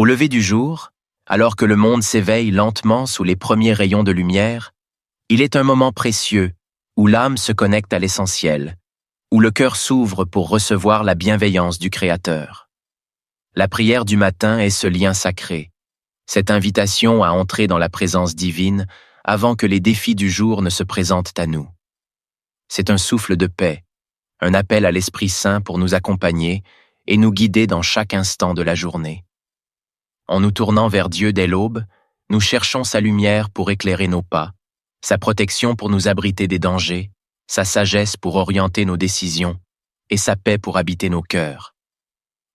Au lever du jour, alors que le monde s'éveille lentement sous les premiers rayons de lumière, il est un moment précieux où l'âme se connecte à l'essentiel, où le cœur s'ouvre pour recevoir la bienveillance du Créateur. La prière du matin est ce lien sacré, cette invitation à entrer dans la présence divine avant que les défis du jour ne se présentent à nous. C'est un souffle de paix, un appel à l'Esprit Saint pour nous accompagner et nous guider dans chaque instant de la journée. En nous tournant vers Dieu dès l'aube, nous cherchons sa lumière pour éclairer nos pas, sa protection pour nous abriter des dangers, sa sagesse pour orienter nos décisions et sa paix pour habiter nos cœurs.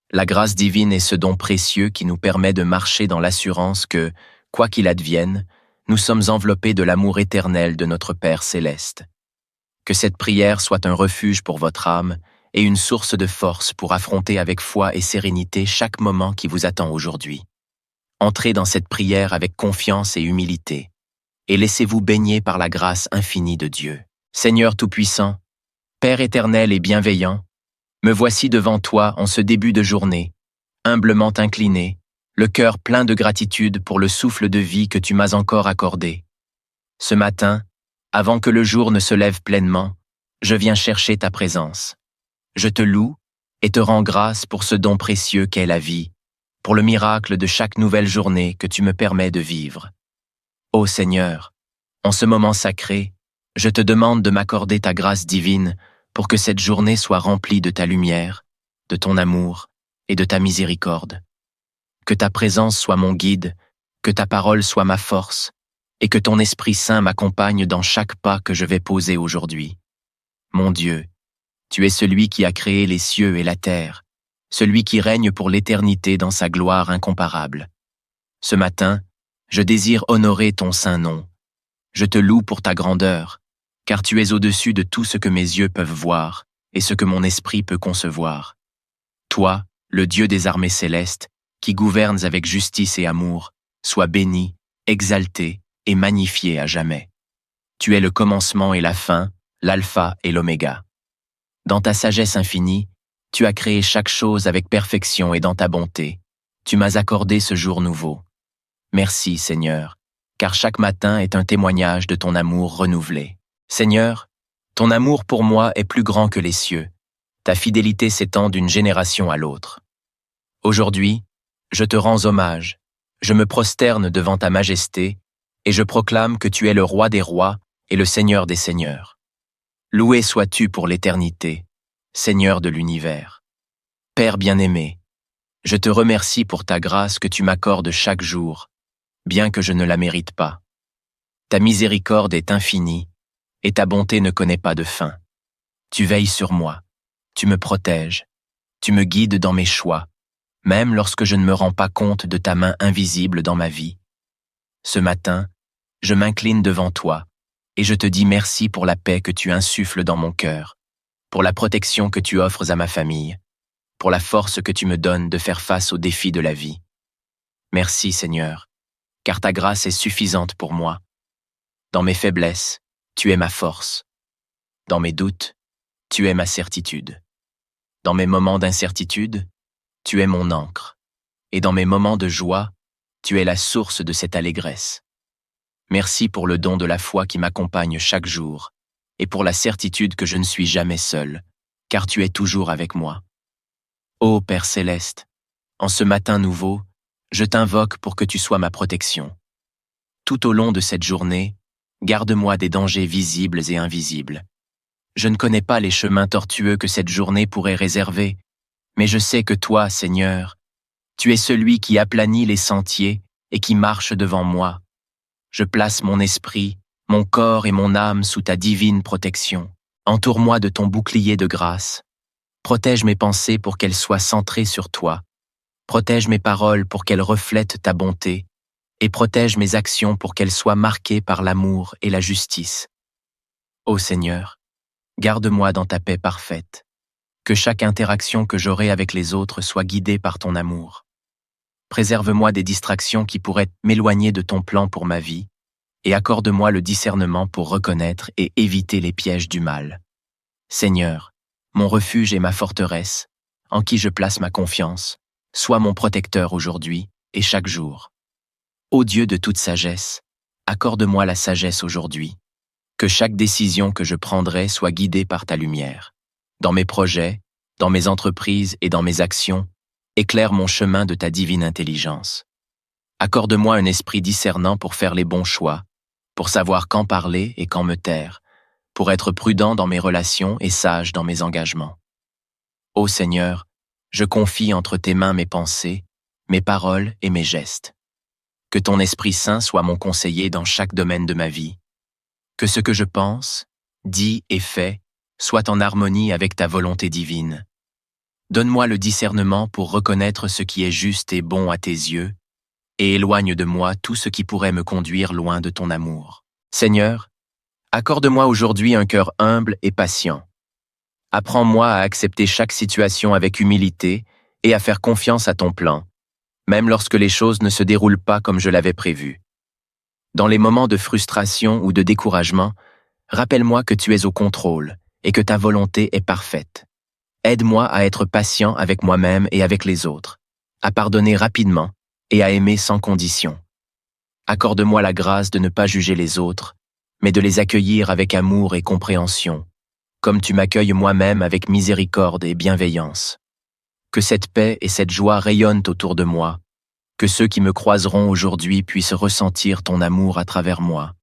La grâce divine est ce don précieux qui nous permet de marcher dans l'assurance que, quoi qu'il advienne, nous sommes enveloppés de l'amour éternel de notre Père céleste. Que cette prière soit un refuge pour votre âme et une source de force pour affronter avec foi et sérénité chaque moment qui vous attend aujourd'hui. Entrez dans cette prière avec confiance et humilité, et laissez-vous baigner par la grâce infinie de Dieu. Seigneur Tout-Puissant, Père éternel et bienveillant, me voici devant toi en ce début de journée, humblement incliné, le cœur plein de gratitude pour le souffle de vie que tu m'as encore accordé. Ce matin, avant que le jour ne se lève pleinement, je viens chercher ta présence. Je te loue et te rends grâce pour ce don précieux qu'est la vie, pour le miracle de chaque nouvelle journée que tu me permets de vivre. Ô Seigneur, en ce moment sacré, je te demande de m'accorder ta grâce divine pour que cette journée soit remplie de ta lumière, de ton amour et de ta miséricorde. Que ta présence soit mon guide, que ta parole soit ma force, et que ton Esprit Saint m'accompagne dans chaque pas que je vais poser aujourd'hui. Mon Dieu, tu es celui qui a créé les cieux et la terre, celui qui règne pour l'éternité dans sa gloire incomparable. Ce matin, je désire honorer ton saint nom. Je te loue pour ta grandeur, car tu es au-dessus de tout ce que mes yeux peuvent voir et ce que mon esprit peut concevoir. Toi, le Dieu des armées célestes, qui gouvernes avec justice et amour, sois béni, exalté et magnifié à jamais. Tu es le commencement et la fin, l'alpha et l'oméga. Dans ta sagesse infinie, tu as créé chaque chose avec perfection et dans ta bonté. Tu m'as accordé ce jour nouveau. Merci, Seigneur, car chaque matin est un témoignage de ton amour renouvelé. Seigneur, ton amour pour moi est plus grand que les cieux. Ta fidélité s'étend d'une génération à l'autre. Aujourd'hui, je te rends hommage, je me prosterne devant ta majesté et je proclame que tu es le roi des rois et le Seigneur des seigneurs. Loué sois-tu pour l'éternité, Seigneur de l'univers. Père bien-aimé, je te remercie pour ta grâce que tu m'accordes chaque jour, bien que je ne la mérite pas. Ta miséricorde est infinie, et ta bonté ne connaît pas de fin. Tu veilles sur moi, tu me protèges, tu me guides dans mes choix, même lorsque je ne me rends pas compte de ta main invisible dans ma vie. Ce matin, je m'incline devant toi, et je te dis merci pour la paix que tu insuffles dans mon cœur, pour la protection que tu offres à ma famille, pour la force que tu me donnes de faire face aux défis de la vie. Merci, Seigneur, car ta grâce est suffisante pour moi. Dans mes faiblesses, tu es ma force. Dans mes doutes, tu es ma certitude. Dans mes moments d'incertitude, tu es mon ancre. Et dans mes moments de joie, tu es la source de cette allégresse. Merci pour le don de la foi qui m'accompagne chaque jour, et pour la certitude que je ne suis jamais seul, car tu es toujours avec moi. Ô Père céleste, en ce matin nouveau, je t'invoque pour que tu sois ma protection. Tout au long de cette journée, garde-moi des dangers visibles et invisibles. Je ne connais pas les chemins tortueux que cette journée pourrait réserver, mais je sais que toi, Seigneur, tu es celui qui aplanit les sentiers et qui marche devant moi. Je place mon esprit, mon corps et mon âme sous ta divine protection. Entoure-moi de ton bouclier de grâce. Protège mes pensées pour qu'elles soient centrées sur toi. Protège mes paroles pour qu'elles reflètent ta bonté. Et protège mes actions pour qu'elles soient marquées par l'amour et la justice. Ô Seigneur, garde-moi dans ta paix parfaite. Que chaque interaction que j'aurai avec les autres soit guidée par ton amour. Préserve-moi des distractions qui pourraient m'éloigner de ton plan pour ma vie, et accorde-moi le discernement pour reconnaître et éviter les pièges du mal. Seigneur, mon refuge et ma forteresse, en qui je place ma confiance, sois mon protecteur aujourd'hui et chaque jour. Ô Dieu de toute sagesse, accorde-moi la sagesse aujourd'hui. Que chaque décision que je prendrai soit guidée par ta lumière. Dans mes projets, dans mes entreprises et dans mes actions, éclaire mon chemin de ta divine intelligence. Accorde-moi un esprit discernant pour faire les bons choix, pour savoir quand parler et quand me taire, pour être prudent dans mes relations et sage dans mes engagements. Ô Seigneur, je confie entre tes mains mes pensées, mes paroles et mes gestes. Que ton Esprit Saint soit mon conseiller dans chaque domaine de ma vie. Que ce que je pense, dis et fais soit en harmonie avec ta volonté divine. Donne-moi le discernement pour reconnaître ce qui est juste et bon à tes yeux, et éloigne de moi tout ce qui pourrait me conduire loin de ton amour. Seigneur, accorde-moi aujourd'hui un cœur humble et patient. Apprends-moi à accepter chaque situation avec humilité et à faire confiance à ton plan, même lorsque les choses ne se déroulent pas comme je l'avais prévu. Dans les moments de frustration ou de découragement, rappelle-moi que tu es au contrôle et que ta volonté est parfaite. Aide-moi à être patient avec moi-même et avec les autres, à pardonner rapidement et à aimer sans condition. Accorde-moi la grâce de ne pas juger les autres, mais de les accueillir avec amour et compréhension, comme tu m'accueilles moi-même avec miséricorde et bienveillance. Que cette paix et cette joie rayonnent autour de moi, que ceux qui me croiseront aujourd'hui puissent ressentir ton amour à travers moi.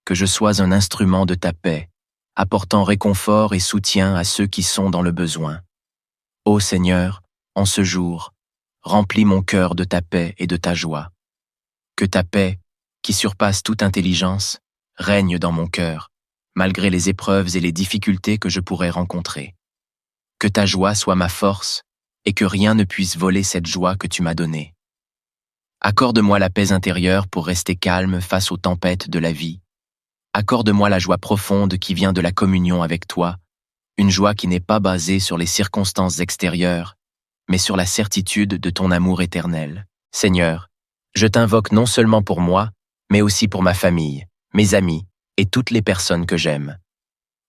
Que je sois un instrument de ta paix, apportant réconfort et soutien à ceux qui sont dans le besoin. Ô Seigneur, en ce jour, remplis mon cœur de ta paix et de ta joie. Que ta paix, qui surpasse toute intelligence, règne dans mon cœur, malgré les épreuves et les difficultés que je pourrais rencontrer. Que ta joie soit ma force et que rien ne puisse voler cette joie que tu m'as donnée. Accorde-moi la paix intérieure pour rester calme face aux tempêtes de la vie. Accorde-moi la joie profonde qui vient de la communion avec toi, une joie qui n'est pas basée sur les circonstances extérieures, mais sur la certitude de ton amour éternel. Seigneur, je t'invoque non seulement pour moi, mais aussi pour ma famille, mes amis et toutes les personnes que j'aime.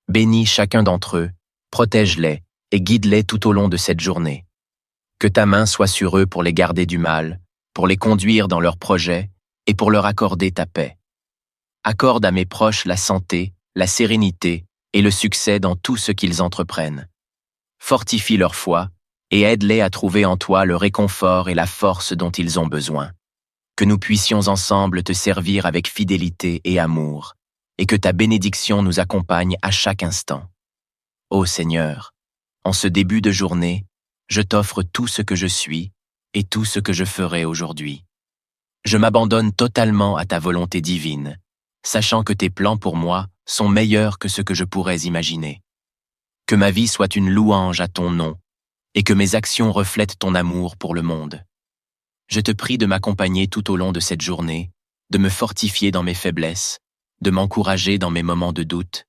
Bénis chacun d'entre eux, protège-les et guide-les tout au long de cette journée. Que ta main soit sur eux pour les garder du mal, pour les conduire dans leurs projets et pour leur accorder ta paix. Accorde à mes proches la santé, la sérénité et le succès dans tout ce qu'ils entreprennent. Fortifie leur foi et aide-les à trouver en toi le réconfort et la force dont ils ont besoin. Que nous puissions ensemble te servir avec fidélité et amour, et que ta bénédiction nous accompagne à chaque instant. Ô Seigneur, en ce début de journée, je t'offre tout ce que je suis et tout ce que je ferai aujourd'hui. Je m'abandonne totalement à ta volonté divine, sachant que tes plans pour moi sont meilleurs que ce que je pourrais imaginer. Que ma vie soit une louange à ton nom, et que mes actions reflètent ton amour pour le monde. Je te prie de m'accompagner tout au long de cette journée, de me fortifier dans mes faiblesses, de m'encourager dans mes moments de doute,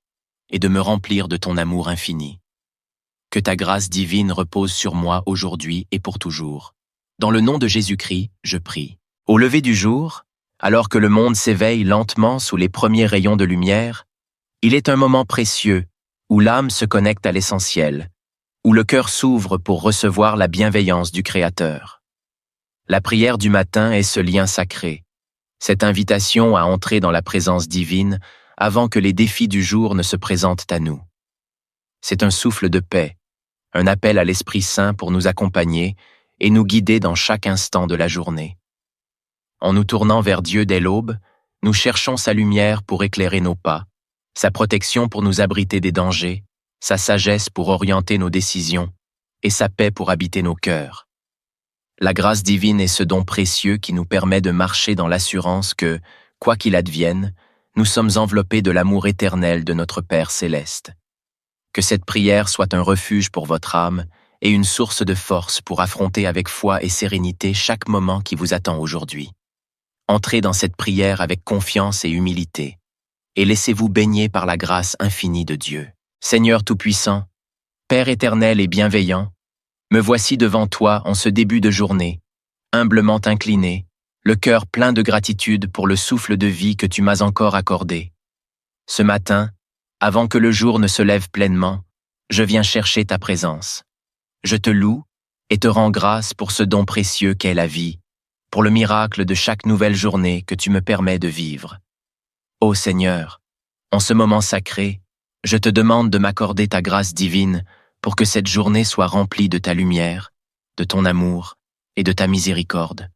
et de me remplir de ton amour infini. Que ta grâce divine repose sur moi aujourd'hui et pour toujours. Dans le nom de Jésus-Christ, je prie. Au lever du jour, alors que le monde s'éveille lentement sous les premiers rayons de lumière, il est un moment précieux où l'âme se connecte à l'essentiel, où le cœur s'ouvre pour recevoir la bienveillance du Créateur. La prière du matin est ce lien sacré, cette invitation à entrer dans la présence divine avant que les défis du jour ne se présentent à nous. C'est un souffle de paix, un appel à l'Esprit Saint pour nous accompagner et nous guider dans chaque instant de la journée. En nous tournant vers Dieu dès l'aube, nous cherchons sa lumière pour éclairer nos pas, sa protection pour nous abriter des dangers, sa sagesse pour orienter nos décisions et sa paix pour habiter nos cœurs. La grâce divine est ce don précieux qui nous permet de marcher dans l'assurance que, quoi qu'il advienne, nous sommes enveloppés de l'amour éternel de notre Père céleste. Que cette prière soit un refuge pour votre âme et une source de force pour affronter avec foi et sérénité chaque moment qui vous attend aujourd'hui. Entrez dans cette prière avec confiance et humilité, et laissez-vous baigner par la grâce infinie de Dieu. Seigneur Tout-Puissant, Père éternel et bienveillant, me voici devant toi en ce début de journée, humblement incliné, le cœur plein de gratitude pour le souffle de vie que tu m'as encore accordé. Ce matin, avant que le jour ne se lève pleinement, je viens chercher ta présence. Je te loue et te rends grâce pour ce don précieux qu'est la vie, pour le miracle de chaque nouvelle journée que tu me permets de vivre. Ô Seigneur, en ce moment sacré, je te demande de m'accorder ta grâce divine pour que cette journée soit remplie de ta lumière, de ton amour et de ta miséricorde.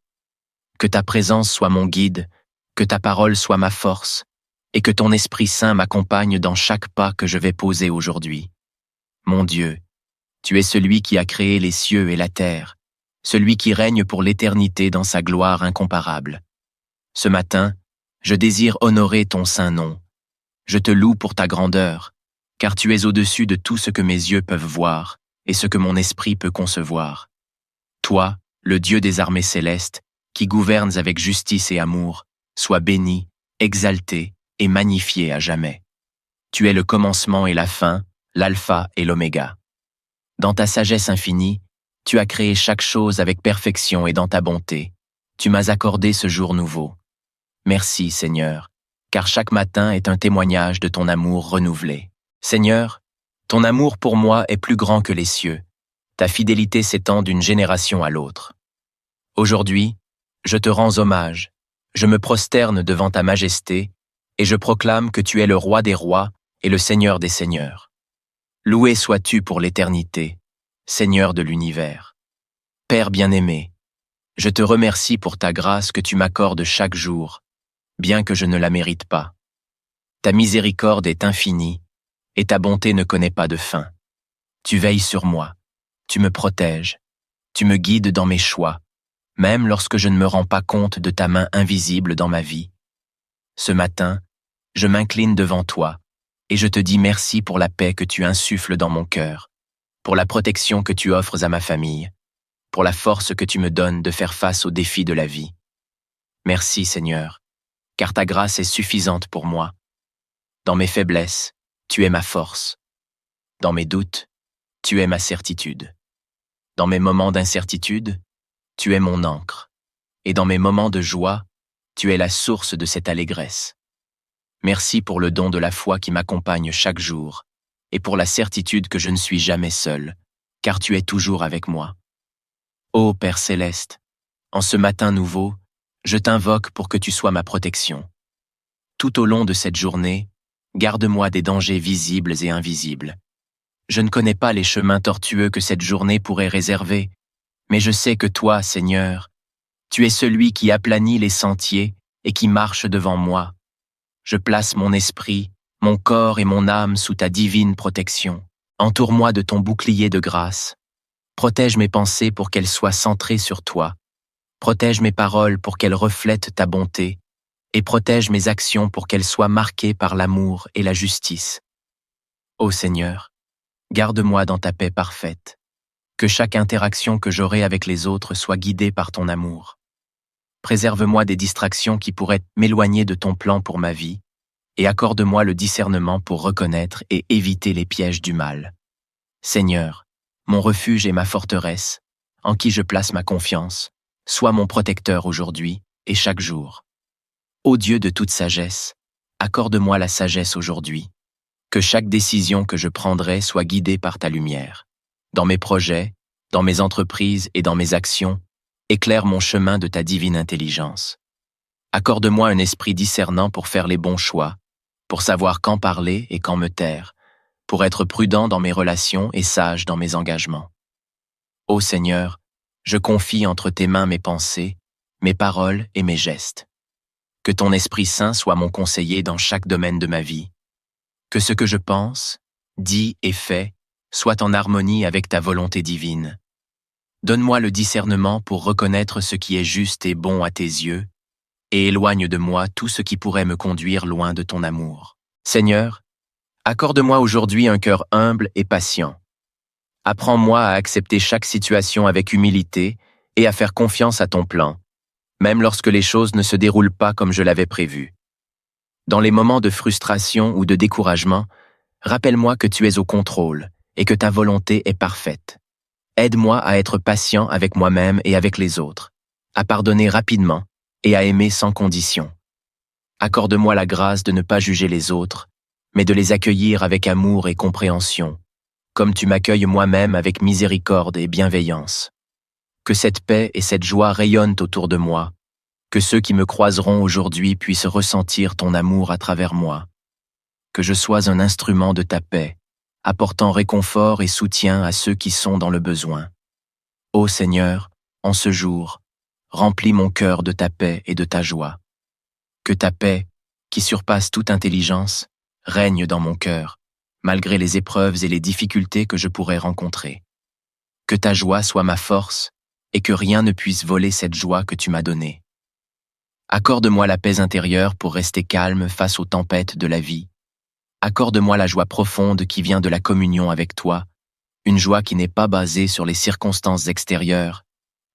Que ta présence soit mon guide, que ta parole soit ma force, et que ton Esprit Saint m'accompagne dans chaque pas que je vais poser aujourd'hui. Mon Dieu, tu es celui qui a créé les cieux et la terre, celui qui règne pour l'éternité dans sa gloire incomparable. Ce matin, je désire honorer ton saint nom. Je te loue pour ta grandeur, car tu es au-dessus de tout ce que mes yeux peuvent voir et ce que mon esprit peut concevoir. Toi, le Dieu des armées célestes, qui gouvernes avec justice et amour, sois béni, exalté et magnifié à jamais. Tu es le commencement et la fin, l'alpha et l'oméga. Dans ta sagesse infinie, tu as créé chaque chose avec perfection et dans ta bonté. Tu m'as accordé ce jour nouveau. Merci, Seigneur, car chaque matin est un témoignage de ton amour renouvelé. Seigneur, ton amour pour moi est plus grand que les cieux. Ta fidélité s'étend d'une génération à l'autre. Aujourd'hui, je te rends hommage, je me prosterne devant ta majesté, et je proclame que tu es le roi des rois et le Seigneur des seigneurs. Loué sois-tu pour l'éternité, Seigneur de l'univers. Père bien-aimé, je te remercie pour ta grâce que tu m'accordes chaque jour, bien que je ne la mérite pas. Ta miséricorde est infinie, et ta bonté ne connaît pas de fin. Tu veilles sur moi, tu me protèges, tu me guides dans mes choix, même lorsque je ne me rends pas compte de ta main invisible dans ma vie. Ce matin, je m'incline devant toi, et je te dis merci pour la paix que tu insuffles dans mon cœur, pour la protection que tu offres à ma famille, pour la force que tu me donnes de faire face aux défis de la vie. Merci Seigneur, car ta grâce est suffisante pour moi. Dans mes faiblesses, tu es ma force. Dans mes doutes, tu es ma certitude. Dans mes moments d'incertitude, tu es mon ancre. Et dans mes moments de joie, tu es la source de cette allégresse. Merci pour le don de la foi qui m'accompagne chaque jour, et pour la certitude que je ne suis jamais seul, car tu es toujours avec moi. Ô Père céleste, en ce matin nouveau, je t'invoque pour que tu sois ma protection. Tout au long de cette journée, garde-moi des dangers visibles et invisibles. Je ne connais pas les chemins tortueux que cette journée pourrait réserver, mais je sais que toi, Seigneur, tu es celui qui aplanit les sentiers et qui marche devant moi. Je place mon esprit, mon corps et mon âme sous ta divine protection. Entoure-moi de ton bouclier de grâce. Protège mes pensées pour qu'elles soient centrées sur toi. Protège mes paroles pour qu'elles reflètent ta bonté. Et protège mes actions pour qu'elles soient marquées par l'amour et la justice. Ô Seigneur, garde-moi dans ta paix parfaite. Que chaque interaction que j'aurai avec les autres soit guidée par ton amour. Préserve-moi des distractions qui pourraient m'éloigner de ton plan pour ma vie, et accorde-moi le discernement pour reconnaître et éviter les pièges du mal. Seigneur, mon refuge et ma forteresse, en qui je place ma confiance, sois mon protecteur aujourd'hui et chaque jour. Ô Dieu de toute sagesse, accorde-moi la sagesse aujourd'hui. Que chaque décision que je prendrai soit guidée par ta lumière. Dans mes projets, dans mes entreprises et dans mes actions, éclaire mon chemin de ta divine intelligence. Accorde-moi un esprit discernant pour faire les bons choix, pour savoir quand parler et quand me taire, pour être prudent dans mes relations et sage dans mes engagements. Ô Seigneur, je confie entre tes mains mes pensées, mes paroles et mes gestes. Que ton Esprit Saint soit mon conseiller dans chaque domaine de ma vie. Que ce que je pense, dis et fais soit en harmonie avec ta volonté divine. Donne-moi le discernement pour reconnaître ce qui est juste et bon à tes yeux, et éloigne de moi tout ce qui pourrait me conduire loin de ton amour. Seigneur, accorde-moi aujourd'hui un cœur humble et patient. Apprends-moi à accepter chaque situation avec humilité et à faire confiance à ton plan, même lorsque les choses ne se déroulent pas comme je l'avais prévu. Dans les moments de frustration ou de découragement, rappelle-moi que tu es au contrôle et que ta volonté est parfaite. Aide-moi à être patient avec moi-même et avec les autres, à pardonner rapidement et à aimer sans condition. Accorde-moi la grâce de ne pas juger les autres, mais de les accueillir avec amour et compréhension, comme tu m'accueilles moi-même avec miséricorde et bienveillance. Que cette paix et cette joie rayonnent autour de moi, que ceux qui me croiseront aujourd'hui puissent ressentir ton amour à travers moi. Que je sois un instrument de ta paix, apportant réconfort et soutien à ceux qui sont dans le besoin. Ô Seigneur, en ce jour, remplis mon cœur de ta paix et de ta joie. Que ta paix, qui surpasse toute intelligence, règne dans mon cœur, malgré les épreuves et les difficultés que je pourrais rencontrer. Que ta joie soit ma force et que rien ne puisse voler cette joie que tu m'as donnée. Accorde-moi la paix intérieure pour rester calme face aux tempêtes de la vie. Accorde-moi la joie profonde qui vient de la communion avec toi, une joie qui n'est pas basée sur les circonstances extérieures,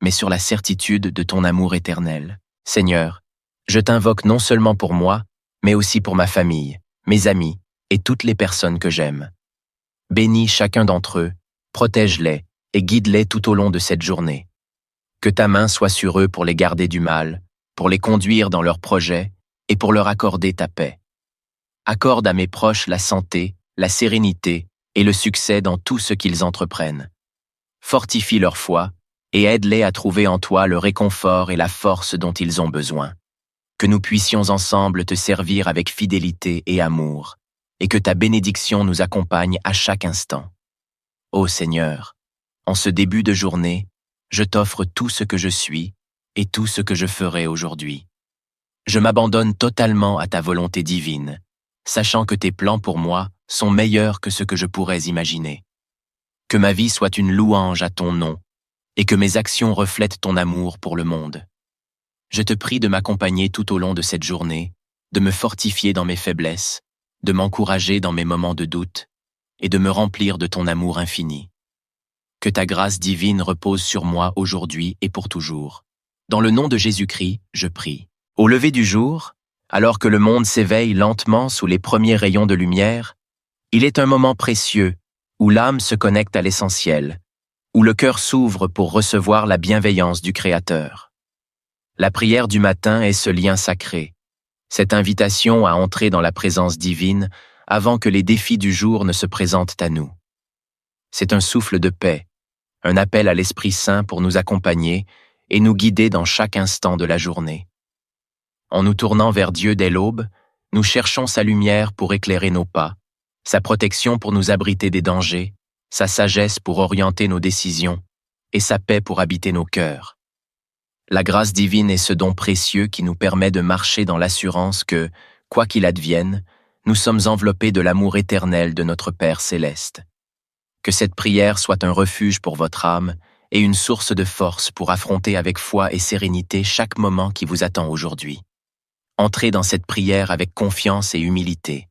mais sur la certitude de ton amour éternel. Seigneur, je t'invoque non seulement pour moi, mais aussi pour ma famille, mes amis et toutes les personnes que j'aime. Bénis chacun d'entre eux, protège-les et guide-les tout au long de cette journée. Que ta main soit sur eux pour les garder du mal, pour les conduire dans leurs projets et pour leur accorder ta paix. Accorde à mes proches la santé, la sérénité et le succès dans tout ce qu'ils entreprennent. Fortifie leur foi et aide-les à trouver en toi le réconfort et la force dont ils ont besoin. Que nous puissions ensemble te servir avec fidélité et amour, et que ta bénédiction nous accompagne à chaque instant. Ô Seigneur, en ce début de journée, je t'offre tout ce que je suis et tout ce que je ferai aujourd'hui. Je m'abandonne totalement à ta volonté divine, sachant que tes plans pour moi sont meilleurs que ce que je pourrais imaginer. Que ma vie soit une louange à ton nom, et que mes actions reflètent ton amour pour le monde. Je te prie de m'accompagner tout au long de cette journée, de me fortifier dans mes faiblesses, de m'encourager dans mes moments de doute, et de me remplir de ton amour infini. Que ta grâce divine repose sur moi aujourd'hui et pour toujours. Dans le nom de Jésus-Christ, je prie. Au lever du jour, alors que le monde s'éveille lentement sous les premiers rayons de lumière, il est un moment précieux où l'âme se connecte à l'essentiel, où le cœur s'ouvre pour recevoir la bienveillance du Créateur. La prière du matin est ce lien sacré, cette invitation à entrer dans la présence divine avant que les défis du jour ne se présentent à nous. C'est un souffle de paix, un appel à l'Esprit Saint pour nous accompagner et nous guider dans chaque instant de la journée. En nous tournant vers Dieu dès l'aube, nous cherchons sa lumière pour éclairer nos pas, sa protection pour nous abriter des dangers, sa sagesse pour orienter nos décisions et sa paix pour habiter nos cœurs. La grâce divine est ce don précieux qui nous permet de marcher dans l'assurance que, quoi qu'il advienne, nous sommes enveloppés de l'amour éternel de notre Père céleste. Que cette prière soit un refuge pour votre âme et une source de force pour affronter avec foi et sérénité chaque moment qui vous attend aujourd'hui. Entrez dans cette prière avec confiance et humilité,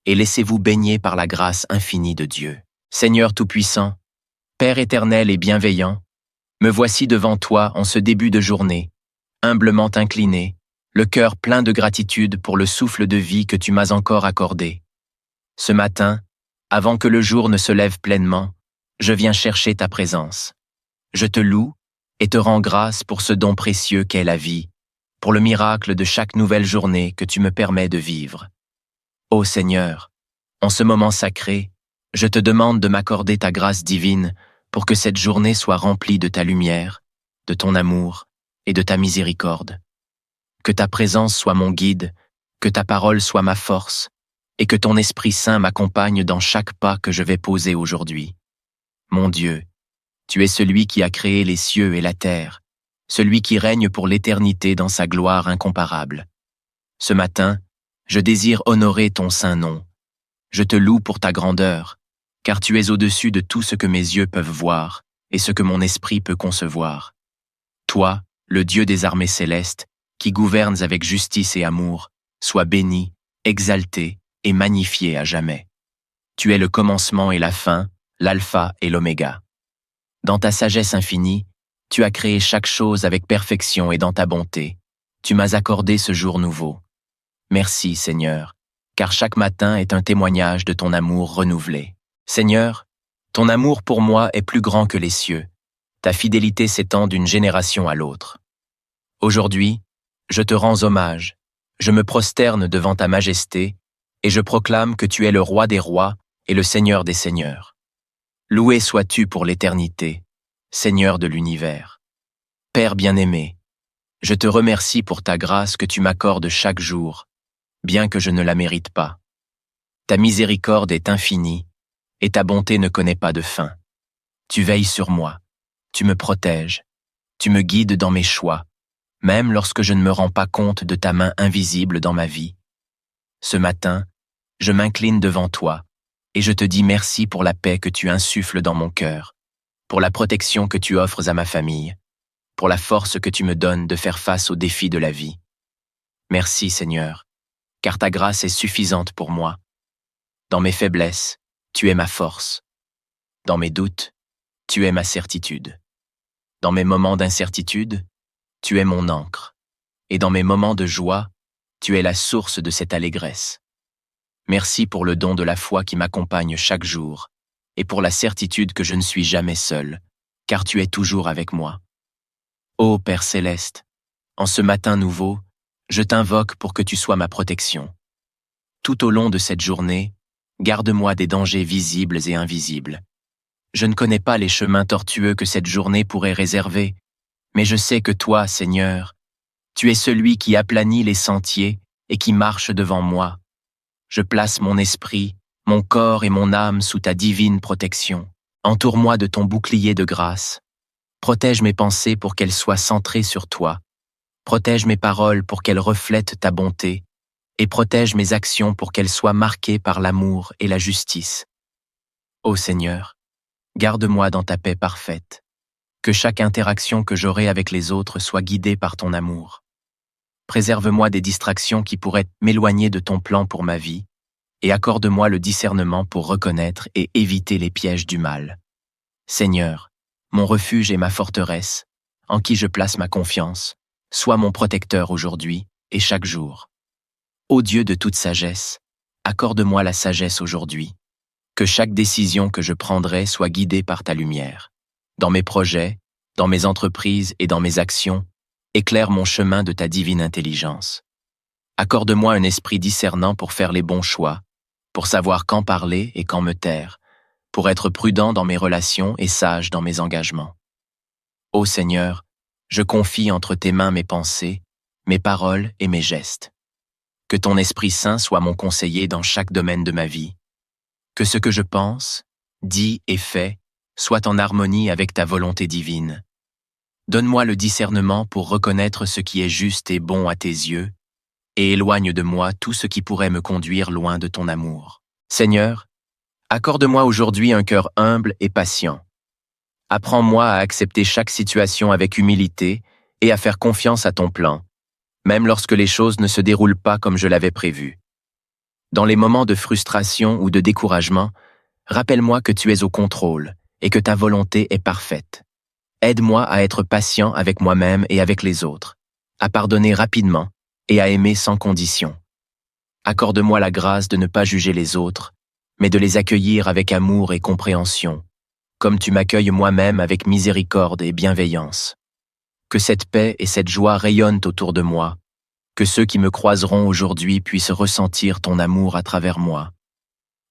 et laissez-vous baigner par la grâce infinie de Dieu. Seigneur Tout-Puissant, Père éternel et bienveillant, me voici devant toi en ce début de journée, humblement incliné, le cœur plein de gratitude pour le souffle de vie que tu m'as encore accordé. Ce matin, avant que le jour ne se lève pleinement, je viens chercher ta présence. Je te loue et te rends grâce pour ce don précieux qu'est la vie, pour le miracle de chaque nouvelle journée que tu me permets de vivre. Ô Seigneur, en ce moment sacré, je te demande de m'accorder ta grâce divine pour que cette journée soit remplie de ta lumière, de ton amour et de ta miséricorde. Que ta présence soit mon guide, que ta parole soit ma force, et que ton Esprit Saint m'accompagne dans chaque pas que je vais poser aujourd'hui. Mon Dieu, tu es celui qui a créé les cieux et la terre, celui qui règne pour l'éternité dans sa gloire incomparable. Ce matin, je désire honorer ton saint nom. Je te loue pour ta grandeur, car tu es au-dessus de tout ce que mes yeux peuvent voir et ce que mon esprit peut concevoir. Toi, le Dieu des armées célestes, qui gouvernes avec justice et amour, sois béni, exalté et magnifié à jamais. Tu es le commencement et la fin, l'alpha et l'oméga. Dans ta sagesse infinie, tu as créé chaque chose avec perfection et dans ta bonté. Tu m'as accordé ce jour nouveau. Merci, Seigneur, car chaque matin est un témoignage de ton amour renouvelé. Seigneur, ton amour pour moi est plus grand que les cieux. Ta fidélité s'étend d'une génération à l'autre. Aujourd'hui, je te rends hommage, je me prosterne devant ta majesté et je proclame que tu es le roi des rois et le Seigneur des seigneurs. Loué sois-tu pour l'éternité, Seigneur de l'univers. Père bien-aimé, je te remercie pour ta grâce que tu m'accordes chaque jour, bien que je ne la mérite pas. Ta miséricorde est infinie, et ta bonté ne connaît pas de fin. Tu veilles sur moi, tu me protèges, tu me guides dans mes choix, même lorsque je ne me rends pas compte de ta main invisible dans ma vie. Ce matin, je m'incline devant toi, et je te dis merci pour la paix que tu insuffles dans mon cœur, pour la protection que tu offres à ma famille, pour la force que tu me donnes de faire face aux défis de la vie. Merci Seigneur, car ta grâce est suffisante pour moi. Dans mes faiblesses, tu es ma force. Dans mes doutes, tu es ma certitude. Dans mes moments d'incertitude, tu es mon ancre. Et dans mes moments de joie, tu es la source de cette allégresse. Merci pour le don de la foi qui m'accompagne chaque jour, et pour la certitude que je ne suis jamais seul, car tu es toujours avec moi. Ô Père céleste, en ce matin nouveau, je t'invoque pour que tu sois ma protection. Tout au long de cette journée, garde-moi des dangers visibles et invisibles. Je ne connais pas les chemins tortueux que cette journée pourrait réserver, mais je sais que toi, Seigneur, tu es celui qui aplanit les sentiers et qui marche devant moi. Je place mon esprit, mon corps et mon âme sous ta divine protection. Entoure-moi de ton bouclier de grâce. Protège mes pensées pour qu'elles soient centrées sur toi. Protège mes paroles pour qu'elles reflètent ta bonté. Et protège mes actions pour qu'elles soient marquées par l'amour et la justice. Ô Seigneur, garde-moi dans ta paix parfaite. Que chaque interaction que j'aurai avec les autres soit guidée par ton amour. Préserve-moi des distractions qui pourraient m'éloigner de ton plan pour ma vie, et accorde-moi le discernement pour reconnaître et éviter les pièges du mal. Seigneur, mon refuge et ma forteresse, en qui je place ma confiance, sois mon protecteur aujourd'hui et chaque jour. Ô Dieu de toute sagesse, accorde-moi la sagesse aujourd'hui. Que chaque décision que je prendrai soit guidée par ta lumière. Dans mes projets, dans mes entreprises et dans mes actions, éclaire mon chemin de ta divine intelligence. Accorde-moi un esprit discernant pour faire les bons choix, pour savoir quand parler et quand me taire, pour être prudent dans mes relations et sage dans mes engagements. Ô Seigneur, je confie entre tes mains mes pensées, mes paroles et mes gestes. Que ton Esprit Saint soit mon conseiller dans chaque domaine de ma vie. Que ce que je pense, dis et fais soit en harmonie avec ta volonté divine. Donne-moi le discernement pour reconnaître ce qui est juste et bon à tes yeux, et éloigne de moi tout ce qui pourrait me conduire loin de ton amour. Seigneur, accorde-moi aujourd'hui un cœur humble et patient. Apprends-moi à accepter chaque situation avec humilité et à faire confiance à ton plan, même lorsque les choses ne se déroulent pas comme je l'avais prévu. Dans les moments de frustration ou de découragement, rappelle-moi que tu es au contrôle et que ta volonté est parfaite. Aide-moi à être patient avec moi-même et avec les autres, à pardonner rapidement et à aimer sans condition. Accorde-moi la grâce de ne pas juger les autres, mais de les accueillir avec amour et compréhension, comme tu m'accueilles moi-même avec miséricorde et bienveillance. Que cette paix et cette joie rayonnent autour de moi, que ceux qui me croiseront aujourd'hui puissent ressentir ton amour à travers moi.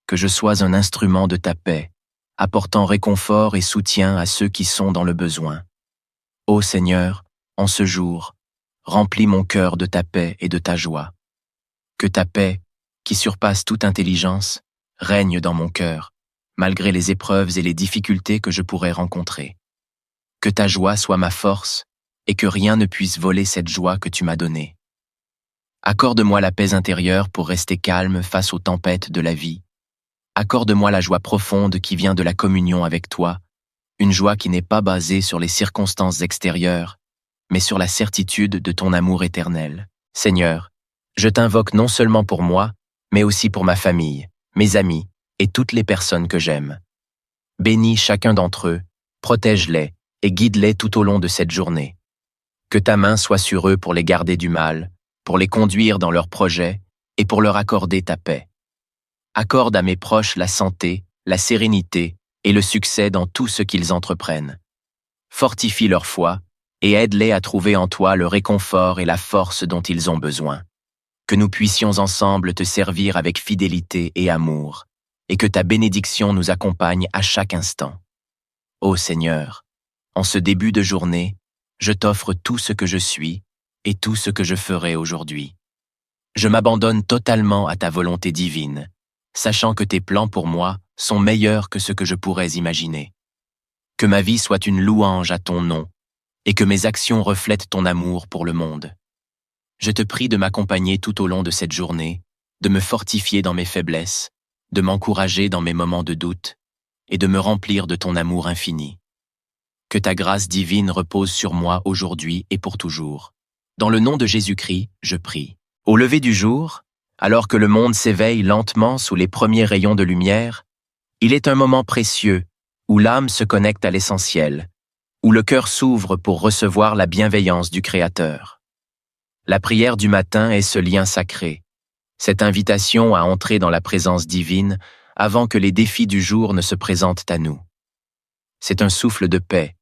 Que je sois un instrument de ta paix, apportant réconfort et soutien à ceux qui sont dans le besoin. Ô Seigneur, en ce jour, remplis mon cœur de ta paix et de ta joie. Que ta paix, qui surpasse toute intelligence, règne dans mon cœur, malgré les épreuves et les difficultés que je pourrais rencontrer. Que ta joie soit ma force, et que rien ne puisse voler cette joie que tu m'as donnée. Accorde-moi la paix intérieure pour rester calme face aux tempêtes de la vie. Accorde-moi la joie profonde qui vient de la communion avec toi, une joie qui n'est pas basée sur les circonstances extérieures, mais sur la certitude de ton amour éternel. Seigneur, je t'invoque non seulement pour moi, mais aussi pour ma famille, mes amis et toutes les personnes que j'aime. Bénis chacun d'entre eux, protège-les et guide-les tout au long de cette journée. Que ta main soit sur eux pour les garder du mal, pour les conduire dans leurs projets et pour leur accorder ta paix. Accorde à mes proches la santé, la sérénité et le succès dans tout ce qu'ils entreprennent. Fortifie leur foi et aide-les à trouver en toi le réconfort et la force dont ils ont besoin. Que nous puissions ensemble te servir avec fidélité et amour, et que ta bénédiction nous accompagne à chaque instant. Ô Seigneur, en ce début de journée, je t'offre tout ce que je suis et tout ce que je ferai aujourd'hui. Je m'abandonne totalement à ta volonté divine, sachant que tes plans pour moi sont meilleurs que ce que je pourrais imaginer. Que ma vie soit une louange à ton nom et que mes actions reflètent ton amour pour le monde. Je te prie de m'accompagner tout au long de cette journée, de me fortifier dans mes faiblesses, de m'encourager dans mes moments de doute et de me remplir de ton amour infini. Que ta grâce divine repose sur moi aujourd'hui et pour toujours. Dans le nom de Jésus-Christ, je prie. Au lever du jour, alors que le monde s'éveille lentement sous les premiers rayons de lumière, il est un moment précieux où l'âme se connecte à l'essentiel, où le cœur s'ouvre pour recevoir la bienveillance du Créateur. La prière du matin est ce lien sacré, cette invitation à entrer dans la présence divine avant que les défis du jour ne se présentent à nous. C'est un souffle de paix,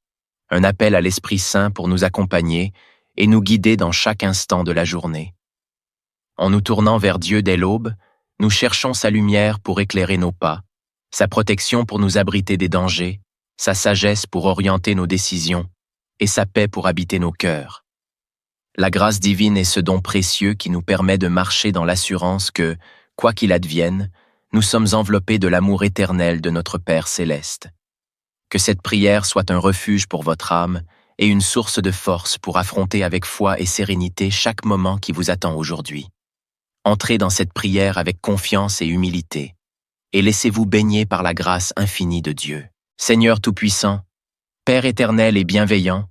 un appel à l'Esprit Saint pour nous accompagner et nous guider dans chaque instant de la journée. En nous tournant vers Dieu dès l'aube, nous cherchons sa lumière pour éclairer nos pas, sa protection pour nous abriter des dangers, sa sagesse pour orienter nos décisions et sa paix pour habiter nos cœurs. La grâce divine est ce don précieux qui nous permet de marcher dans l'assurance que, quoi qu'il advienne, nous sommes enveloppés de l'amour éternel de notre Père céleste. Que cette prière soit un refuge pour votre âme et une source de force pour affronter avec foi et sérénité chaque moment qui vous attend aujourd'hui. Entrez dans cette prière avec confiance et humilité, et laissez-vous baigner par la grâce infinie de Dieu. Seigneur Tout-Puissant, Père éternel et bienveillant,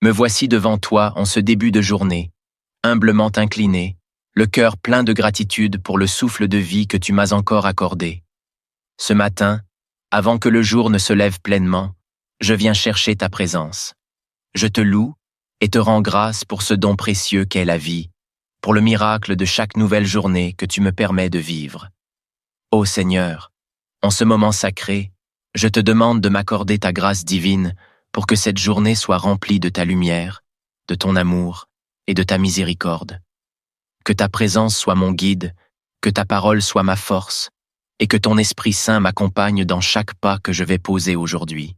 me voici devant toi en ce début de journée, humblement incliné, le cœur plein de gratitude pour le souffle de vie que tu m'as encore accordé. Ce matin, avant que le jour ne se lève pleinement, je viens chercher ta présence. Je te loue et te rends grâce pour ce don précieux qu'est la vie, pour le miracle de chaque nouvelle journée que tu me permets de vivre. Ô Seigneur, en ce moment sacré, je te demande de m'accorder ta grâce divine pour que cette journée soit remplie de ta lumière, de ton amour et de ta miséricorde. Que ta présence soit mon guide, que ta parole soit ma force, et que ton Esprit Saint m'accompagne dans chaque pas que je vais poser aujourd'hui.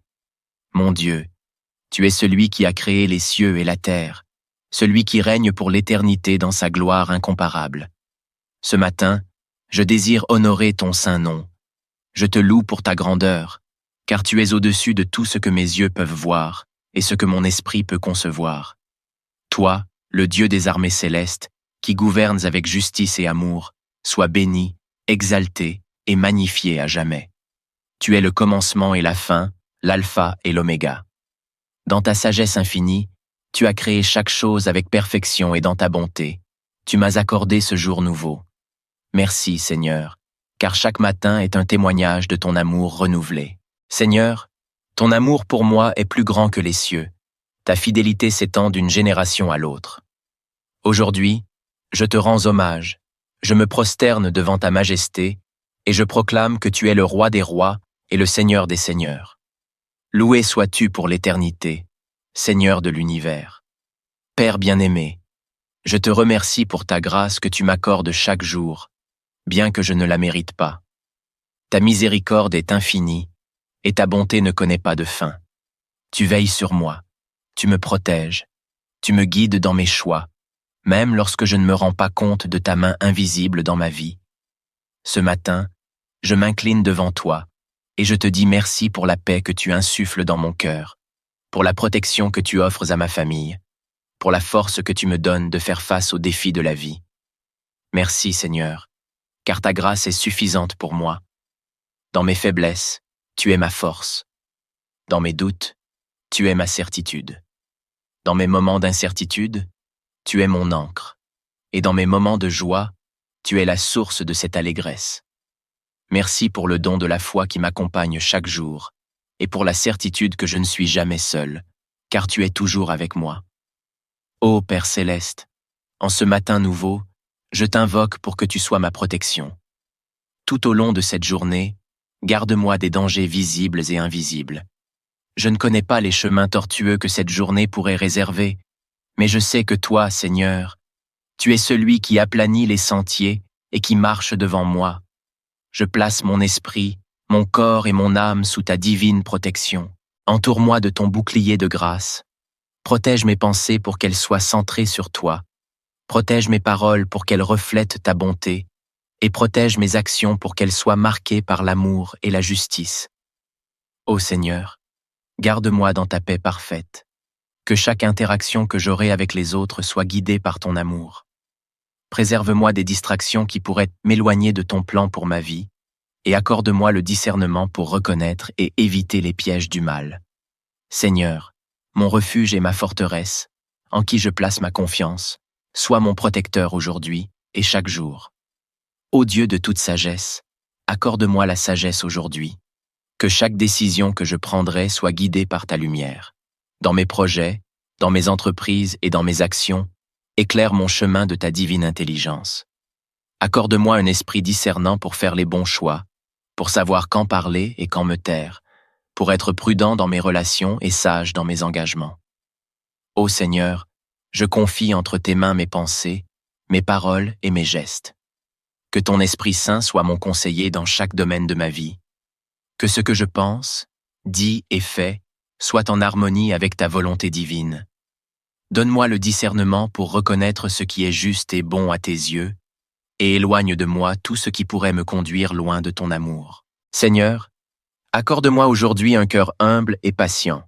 Mon Dieu, tu es celui qui a créé les cieux et la terre, celui qui règne pour l'éternité dans sa gloire incomparable. Ce matin, je désire honorer ton saint nom. Je te loue pour ta grandeur, car tu es au-dessus de tout ce que mes yeux peuvent voir et ce que mon esprit peut concevoir. Toi, le Dieu des armées célestes, qui gouvernes avec justice et amour, sois béni, exalté et magnifié à jamais. Tu es le commencement et la fin, l'alpha et l'oméga. Dans ta sagesse infinie, tu as créé chaque chose avec perfection et dans ta bonté. Tu m'as accordé ce jour nouveau. Merci, Seigneur, car chaque matin est un témoignage de ton amour renouvelé. Seigneur, ton amour pour moi est plus grand que les cieux. Ta fidélité s'étend d'une génération à l'autre. Aujourd'hui, je te rends hommage, je me prosterne devant ta majesté et je proclame que tu es le roi des rois et le Seigneur des seigneurs. Loué sois-tu pour l'éternité, Seigneur de l'univers. Père bien-aimé, je te remercie pour ta grâce que tu m'accordes chaque jour, bien que je ne la mérite pas. Ta miséricorde est infinie et ta bonté ne connaît pas de fin. Tu veilles sur moi, tu me protèges, tu me guides dans mes choix, même lorsque je ne me rends pas compte de ta main invisible dans ma vie. Ce matin, je m'incline devant toi et je te dis merci pour la paix que tu insuffles dans mon cœur, pour la protection que tu offres à ma famille, pour la force que tu me donnes de faire face aux défis de la vie. Merci Seigneur, car ta grâce est suffisante pour moi. Dans mes faiblesses, tu es ma force. Dans mes doutes, tu es ma certitude. Dans mes moments d'incertitude, tu es mon ancre. Et dans mes moments de joie, tu es la source de cette allégresse. Merci pour le don de la foi qui m'accompagne chaque jour, et pour la certitude que je ne suis jamais seul, car tu es toujours avec moi. Ô Père céleste, en ce matin nouveau, je t'invoque pour que tu sois ma protection. Tout au long de cette journée, garde-moi des dangers visibles et invisibles. Je ne connais pas les chemins tortueux que cette journée pourrait réserver, mais je sais que toi, Seigneur, tu es celui qui aplanit les sentiers et qui marche devant moi. Je place mon esprit, mon corps et mon âme sous ta divine protection. Entoure-moi de ton bouclier de grâce. Protège mes pensées pour qu'elles soient centrées sur toi. Protège mes paroles pour qu'elles reflètent ta bonté. Et protège mes actions pour qu'elles soient marquées par l'amour et la justice. Ô Seigneur, garde-moi dans ta paix parfaite. Que chaque interaction que j'aurai avec les autres soit guidée par ton amour. Préserve-moi des distractions qui pourraient m'éloigner de ton plan pour ma vie, et accorde-moi le discernement pour reconnaître et éviter les pièges du mal. Seigneur, mon refuge et ma forteresse, en qui je place ma confiance, sois mon protecteur aujourd'hui et chaque jour. Ô Dieu de toute sagesse, accorde-moi la sagesse aujourd'hui. Que chaque décision que je prendrai soit guidée par ta lumière. Dans mes projets, dans mes entreprises et dans mes actions, éclaire mon chemin de ta divine intelligence. Accorde-moi un esprit discernant pour faire les bons choix, pour savoir quand parler et quand me taire, pour être prudent dans mes relations et sage dans mes engagements. Ô Seigneur, je confie entre tes mains mes pensées, mes paroles et mes gestes. Que ton Esprit Saint soit mon conseiller dans chaque domaine de ma vie. Que ce que je pense, dis et fais soit en harmonie avec ta volonté divine. Donne-moi le discernement pour reconnaître ce qui est juste et bon à tes yeux, et éloigne de moi tout ce qui pourrait me conduire loin de ton amour. Seigneur, accorde-moi aujourd'hui un cœur humble et patient.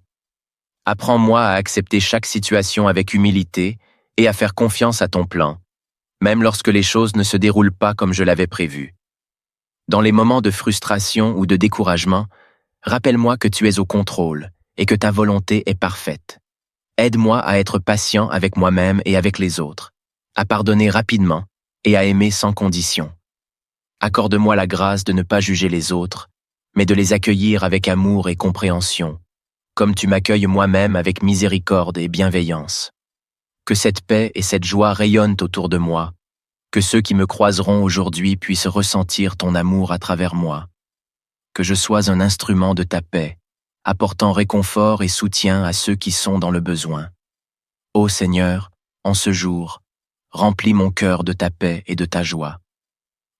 Apprends-moi à accepter chaque situation avec humilité et à faire confiance à ton plan, même lorsque les choses ne se déroulent pas comme je l'avais prévu. Dans les moments de frustration ou de découragement, rappelle-moi que tu es au contrôle et que ta volonté est parfaite. Aide-moi à être patient avec moi-même et avec les autres, à pardonner rapidement et à aimer sans condition. Accorde-moi la grâce de ne pas juger les autres, mais de les accueillir avec amour et compréhension, comme tu m'accueilles moi-même avec miséricorde et bienveillance. Que cette paix et cette joie rayonnent autour de moi, que ceux qui me croiseront aujourd'hui puissent ressentir ton amour à travers moi. Que je sois un instrument de ta paix, apportant réconfort et soutien à ceux qui sont dans le besoin. Ô Seigneur, en ce jour, remplis mon cœur de ta paix et de ta joie.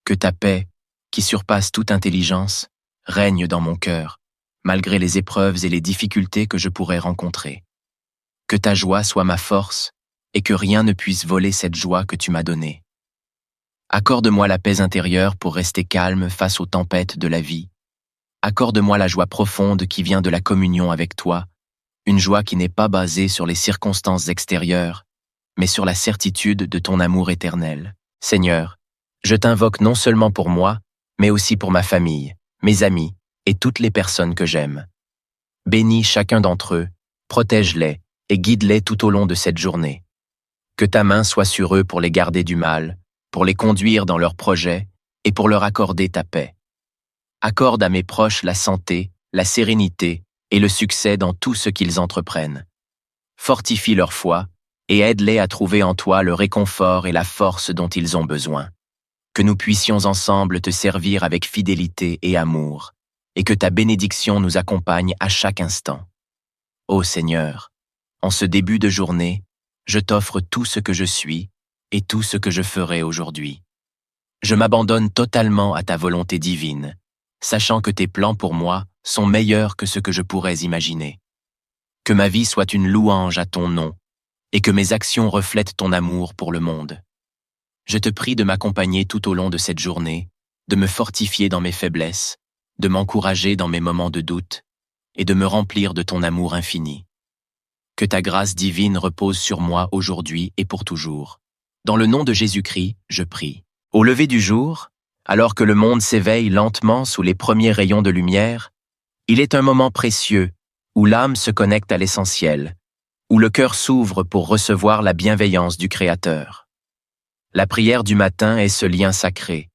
Que ta paix, qui surpasse toute intelligence, règne dans mon cœur, malgré les épreuves et les difficultés que je pourrais rencontrer. Que ta joie soit ma force et que rien ne puisse voler cette joie que tu m'as donnée. Accorde-moi la paix intérieure pour rester calme face aux tempêtes de la vie. Accorde-moi la joie profonde qui vient de la communion avec toi, une joie qui n'est pas basée sur les circonstances extérieures, mais sur la certitude de ton amour éternel. Seigneur, je t'invoque non seulement pour moi, mais aussi pour ma famille, mes amis et toutes les personnes que j'aime. Bénis chacun d'entre eux, protège-les et guide-les tout au long de cette journée. Que ta main soit sur eux pour les garder du mal, pour les conduire dans leurs projets et pour leur accorder ta paix. Accorde à mes proches la santé, la sérénité et le succès dans tout ce qu'ils entreprennent. Fortifie leur foi et aide-les à trouver en toi le réconfort et la force dont ils ont besoin. Que nous puissions ensemble te servir avec fidélité et amour, et que ta bénédiction nous accompagne à chaque instant. Ô Seigneur, en ce début de journée, je t'offre tout ce que je suis et tout ce que je ferai aujourd'hui. Je m'abandonne totalement à ta volonté divine, sachant que tes plans pour moi sont meilleurs que ce que je pourrais imaginer. Que ma vie soit une louange à ton nom, et que mes actions reflètent ton amour pour le monde. Je te prie de m'accompagner tout au long de cette journée, de me fortifier dans mes faiblesses, de m'encourager dans mes moments de doute, et de me remplir de ton amour infini. Que ta grâce divine repose sur moi aujourd'hui et pour toujours. Dans le nom de Jésus-Christ, je prie. Au lever du jour, alors que le monde s'éveille lentement sous les premiers rayons de lumière, il est un moment précieux où l'âme se connecte à l'essentiel, où le cœur s'ouvre pour recevoir la bienveillance du Créateur. La prière du matin est ce lien sacré,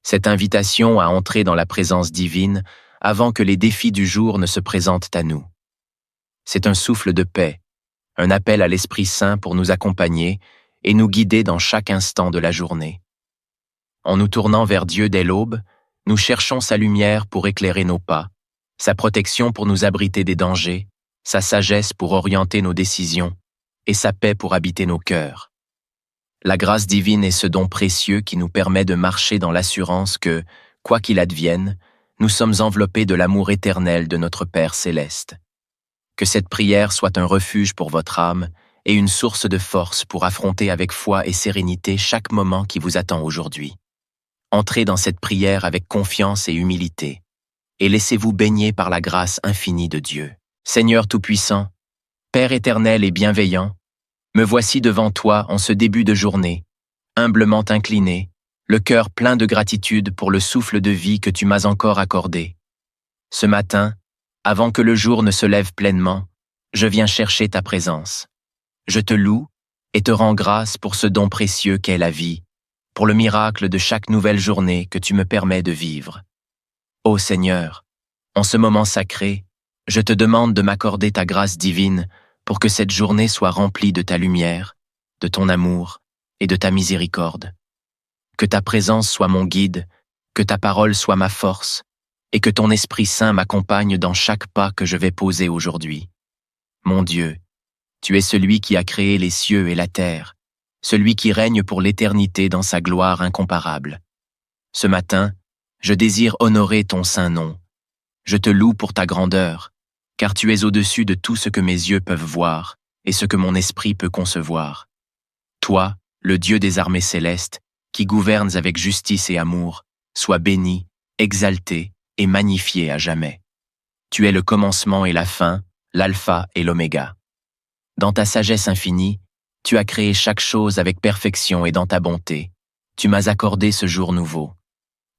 cette invitation à entrer dans la présence divine avant que les défis du jour ne se présentent à nous. C'est un souffle de paix, un appel à l'Esprit Saint pour nous accompagner et nous guider dans chaque instant de la journée. En nous tournant vers Dieu dès l'aube, nous cherchons sa lumière pour éclairer nos pas, sa protection pour nous abriter des dangers, sa sagesse pour orienter nos décisions et sa paix pour habiter nos cœurs. La grâce divine est ce don précieux qui nous permet de marcher dans l'assurance que, quoi qu'il advienne, nous sommes enveloppés de l'amour éternel de notre Père céleste. Que cette prière soit un refuge pour votre âme et une source de force pour affronter avec foi et sérénité chaque moment qui vous attend aujourd'hui. Entrez dans cette prière avec confiance et humilité, et laissez-vous baigner par la grâce infinie de Dieu. Seigneur Tout-Puissant, Père éternel et bienveillant, me voici devant toi en ce début de journée, humblement incliné, le cœur plein de gratitude pour le souffle de vie que tu m'as encore accordé. Ce matin, avant que le jour ne se lève pleinement, je viens chercher ta présence. Je te loue et te rends grâce pour ce don précieux qu'est la vie, pour le miracle de chaque nouvelle journée que tu me permets de vivre. Ô Seigneur, en ce moment sacré, je te demande de m'accorder ta grâce divine pour que cette journée soit remplie de ta lumière, de ton amour et de ta miséricorde. Que ta présence soit mon guide, que ta parole soit ma force, et que ton Esprit Saint m'accompagne dans chaque pas que je vais poser aujourd'hui. Mon Dieu, tu es celui qui a créé les cieux et la terre, celui qui règne pour l'éternité dans sa gloire incomparable. Ce matin, je désire honorer ton saint nom. Je te loue pour ta grandeur, car tu es au-dessus de tout ce que mes yeux peuvent voir et ce que mon esprit peut concevoir. Toi, le Dieu des armées célestes, qui gouvernes avec justice et amour, sois béni, exalté et magnifié à jamais. Tu es le commencement et la fin, l'alpha et l'oméga. Dans ta sagesse infinie, tu as créé chaque chose avec perfection et dans ta bonté. Tu m'as accordé ce jour nouveau.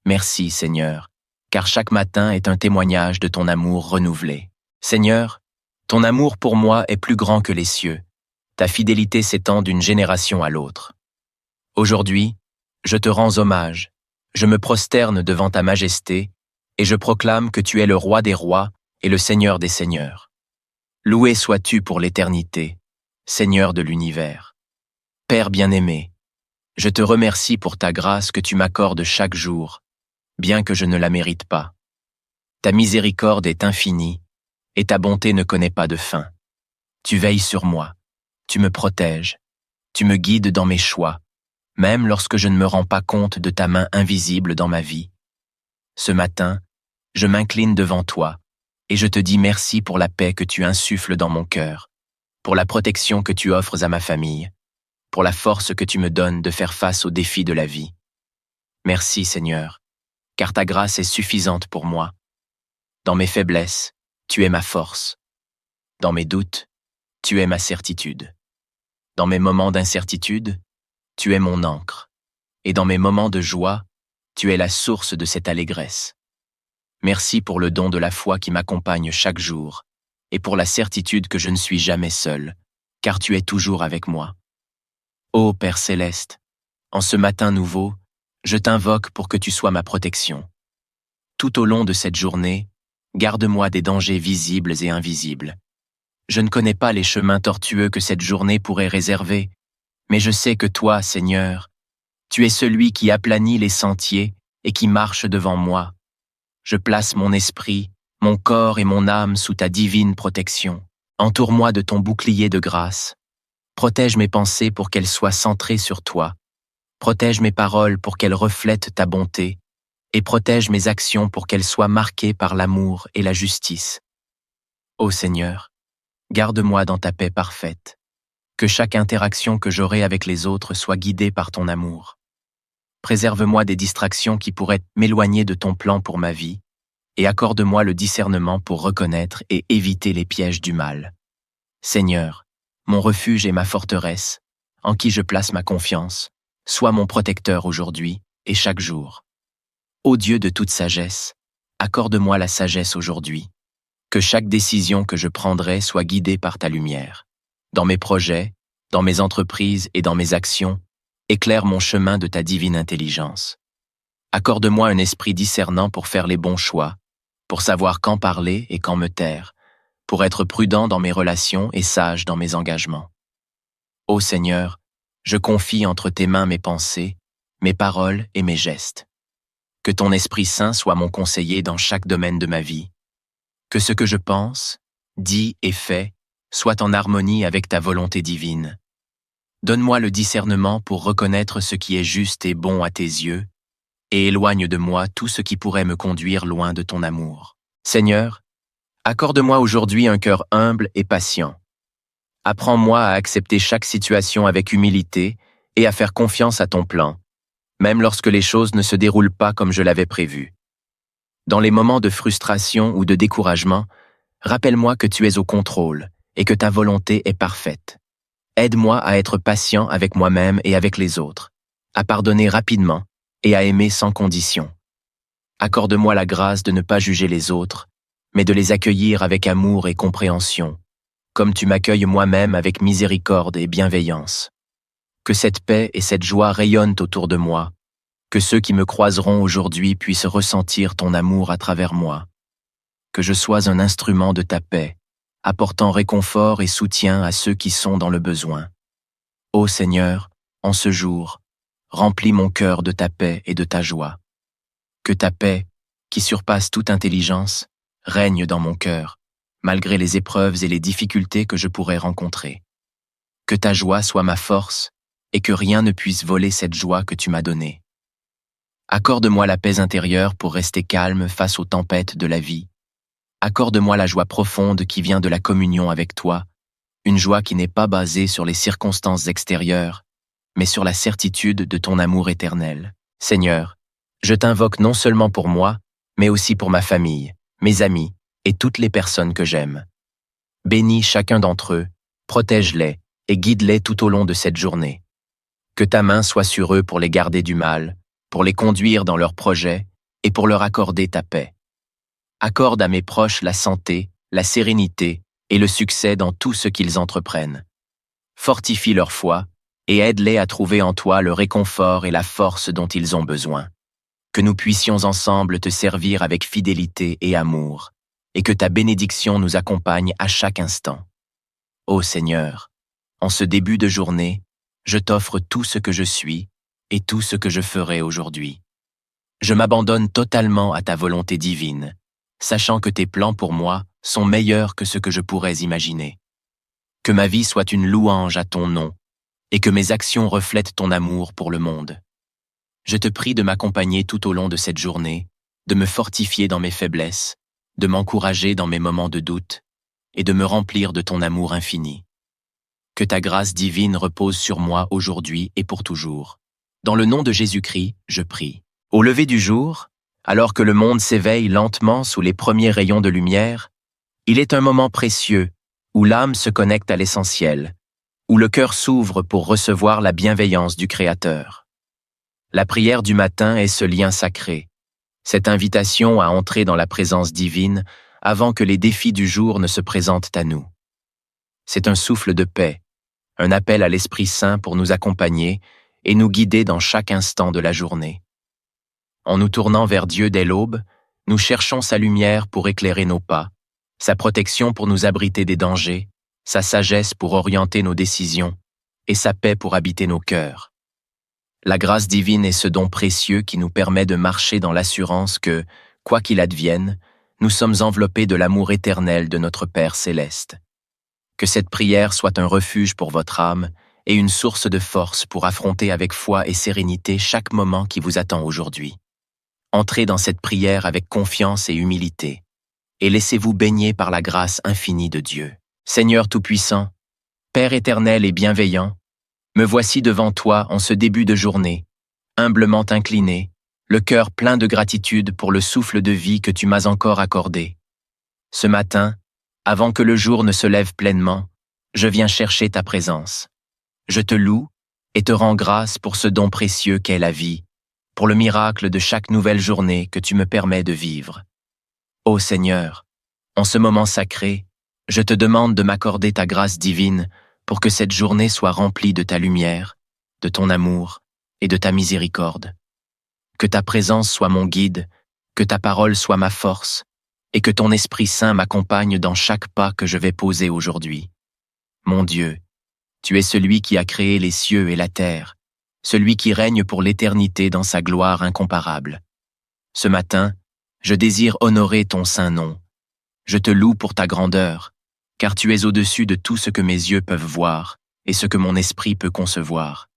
Merci, Seigneur, car chaque matin est un témoignage de ton amour renouvelé. Seigneur, ton amour pour moi est plus grand que les cieux. Ta fidélité s'étend d'une génération à l'autre. Aujourd'hui, je te rends hommage, je me prosterne devant ta majesté, et je proclame que tu es le roi des rois et le Seigneur des seigneurs. Loué sois-tu pour l'éternité, Seigneur de l'univers. Père bien-aimé, je te remercie pour ta grâce que tu m'accordes chaque jour, bien que je ne la mérite pas. Ta miséricorde est infinie, et ta bonté ne connaît pas de fin. Tu veilles sur moi, tu me protèges, tu me guides dans mes choix, même lorsque je ne me rends pas compte de ta main invisible dans ma vie. Ce matin, je m'incline devant toi, et je te dis merci pour la paix que tu insuffles dans mon cœur, pour la protection que tu offres à ma famille, pour la force que tu me donnes de faire face aux défis de la vie. Merci Seigneur, car ta grâce est suffisante pour moi. Dans mes faiblesses, tu es ma force. Dans mes doutes, tu es ma certitude. Dans mes moments d'incertitude, tu es mon ancre. Et dans mes moments de joie, tu es la source de cette allégresse. Merci pour le don de la foi qui m'accompagne chaque jour, et pour la certitude que je ne suis jamais seul, car tu es toujours avec moi. Ô Père céleste, en ce matin nouveau, je t'invoque pour que tu sois ma protection. Tout au long de cette journée, garde-moi des dangers visibles et invisibles. Je ne connais pas les chemins tortueux que cette journée pourrait réserver, mais je sais que toi, Seigneur, tu es celui qui aplanit les sentiers et qui marche devant moi. Je place mon esprit, mon corps et mon âme sous ta divine protection. Entoure-moi de ton bouclier de grâce. Protège mes pensées pour qu'elles soient centrées sur toi. Protège mes paroles pour qu'elles reflètent ta bonté. Et protège mes actions pour qu'elles soient marquées par l'amour et la justice. Ô Seigneur, garde-moi dans ta paix parfaite. Que chaque interaction que j'aurai avec les autres soit guidée par ton amour. Préserve-moi des distractions qui pourraient m'éloigner de ton plan pour ma vie, et accorde-moi le discernement pour reconnaître et éviter les pièges du mal. Seigneur, mon refuge et ma forteresse, en qui je place ma confiance, sois mon protecteur aujourd'hui et chaque jour. Ô Dieu de toute sagesse, accorde-moi la sagesse aujourd'hui. Que chaque décision que je prendrai soit guidée par ta lumière. Dans mes projets, dans mes entreprises et dans mes actions, éclaire mon chemin de ta divine intelligence. Accorde-moi un esprit discernant pour faire les bons choix, pour savoir quand parler et quand me taire, pour être prudent dans mes relations et sage dans mes engagements. Ô Seigneur, je confie entre tes mains mes pensées, mes paroles et mes gestes. Que ton Esprit Saint soit mon conseiller dans chaque domaine de ma vie. Que ce que je pense, dis et fais soit en harmonie avec ta volonté divine. Donne-moi le discernement pour reconnaître ce qui est juste et bon à tes yeux, et éloigne de moi tout ce qui pourrait me conduire loin de ton amour. Seigneur, Accorde-moi aujourd'hui un cœur humble et patient. Apprends-moi à accepter chaque situation avec humilité et à faire confiance à ton plan, même lorsque les choses ne se déroulent pas comme je l'avais prévu. Dans les moments de frustration ou de découragement, rappelle-moi que tu es au contrôle et que ta volonté est parfaite. Aide-moi à être patient avec moi-même et avec les autres, à pardonner rapidement et à aimer sans condition. Accorde-moi la grâce de ne pas juger les autres, mais de les accueillir avec amour et compréhension, comme tu m'accueilles moi-même avec miséricorde et bienveillance. Que cette paix et cette joie rayonnent autour de moi, que ceux qui me croiseront aujourd'hui puissent ressentir ton amour à travers moi. Que je sois un instrument de ta paix, apportant réconfort et soutien à ceux qui sont dans le besoin. Ô Seigneur, en ce jour, remplis mon cœur de ta paix et de ta joie. Que ta paix, qui surpasse toute intelligence, règne dans mon cœur, malgré les épreuves et les difficultés que je pourrais rencontrer. Que ta joie soit ma force et que rien ne puisse voler cette joie que tu m'as donnée. Accorde-moi la paix intérieure pour rester calme face aux tempêtes de la vie. Accorde-moi la joie profonde qui vient de la communion avec toi, une joie qui n'est pas basée sur les circonstances extérieures, mais sur la certitude de ton amour éternel. Seigneur, je t'invoque non seulement pour moi, mais aussi pour ma famille, mes amis et toutes les personnes que j'aime. Bénis chacun d'entre eux, protège-les et guide-les tout au long de cette journée. Que ta main soit sur eux pour les garder du mal, pour les conduire dans leurs projets et pour leur accorder ta paix. Accorde à mes proches la santé, la sérénité et le succès dans tout ce qu'ils entreprennent. Fortifie leur foi et aide-les à trouver en toi le réconfort et la force dont ils ont besoin. Que nous puissions ensemble te servir avec fidélité et amour, et que ta bénédiction nous accompagne à chaque instant. Ô Seigneur, en ce début de journée, je t'offre tout ce que je suis et tout ce que je ferai aujourd'hui. Je m'abandonne totalement à ta volonté divine, sachant que tes plans pour moi sont meilleurs que ce que je pourrais imaginer. Que ma vie soit une louange à ton nom, et que mes actions reflètent ton amour pour le monde. Je te prie de m'accompagner tout au long de cette journée, de me fortifier dans mes faiblesses, de m'encourager dans mes moments de doute, et de me remplir de ton amour infini. Que ta grâce divine repose sur moi aujourd'hui et pour toujours. Dans le nom de Jésus-Christ, je prie. Au lever du jour, alors que le monde s'éveille lentement sous les premiers rayons de lumière, il est un moment précieux où l'âme se connecte à l'essentiel, où le cœur s'ouvre pour recevoir la bienveillance du Créateur. La prière du matin est ce lien sacré, cette invitation à entrer dans la présence divine avant que les défis du jour ne se présentent à nous. C'est un souffle de paix, un appel à l'Esprit Saint pour nous accompagner et nous guider dans chaque instant de la journée. En nous tournant vers Dieu dès l'aube, nous cherchons sa lumière pour éclairer nos pas, sa protection pour nous abriter des dangers, sa sagesse pour orienter nos décisions et sa paix pour habiter nos cœurs. La grâce divine est ce don précieux qui nous permet de marcher dans l'assurance que, quoi qu'il advienne, nous sommes enveloppés de l'amour éternel de notre Père céleste. Que cette prière soit un refuge pour votre âme et une source de force pour affronter avec foi et sérénité chaque moment qui vous attend aujourd'hui. Entrez dans cette prière avec confiance et humilité, et laissez-vous baigner par la grâce infinie de Dieu. Seigneur Tout-Puissant, Père éternel et bienveillant, me voici devant toi en ce début de journée, humblement incliné, le cœur plein de gratitude pour le souffle de vie que tu m'as encore accordé. Ce matin, avant que le jour ne se lève pleinement, je viens chercher ta présence. Je te loue et te rends grâce pour ce don précieux qu'est la vie, pour le miracle de chaque nouvelle journée que tu me permets de vivre. Ô Seigneur, en ce moment sacré, je te demande de m'accorder ta grâce divine pour que cette journée soit remplie de ta lumière, de ton amour et de ta miséricorde. Que ta présence soit mon guide, que ta parole soit ma force, et que ton Esprit Saint m'accompagne dans chaque pas que je vais poser aujourd'hui. Mon Dieu, tu es celui qui a créé les cieux et la terre, celui qui règne pour l'éternité dans sa gloire incomparable. Ce matin, je désire honorer ton saint nom. Je te loue pour ta grandeur, car tu es au-dessus de tout ce que mes yeux peuvent voir et ce que mon esprit peut concevoir.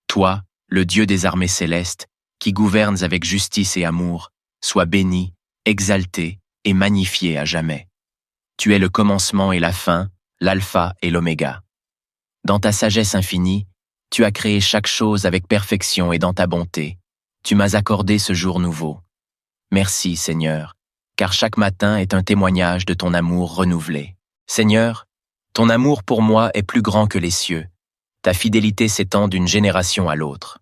Toi, le Dieu des armées célestes, qui gouvernes avec justice et amour, sois béni, exalté et magnifié à jamais. Tu es le commencement et la fin, l'alpha et l'oméga. Dans ta sagesse infinie, tu as créé chaque chose avec perfection et dans ta bonté. Tu m'as accordé ce jour nouveau. Merci, Seigneur, car chaque matin est un témoignage de ton amour renouvelé. Seigneur, ton amour pour moi est plus grand que les cieux. Ta fidélité s'étend d'une génération à l'autre.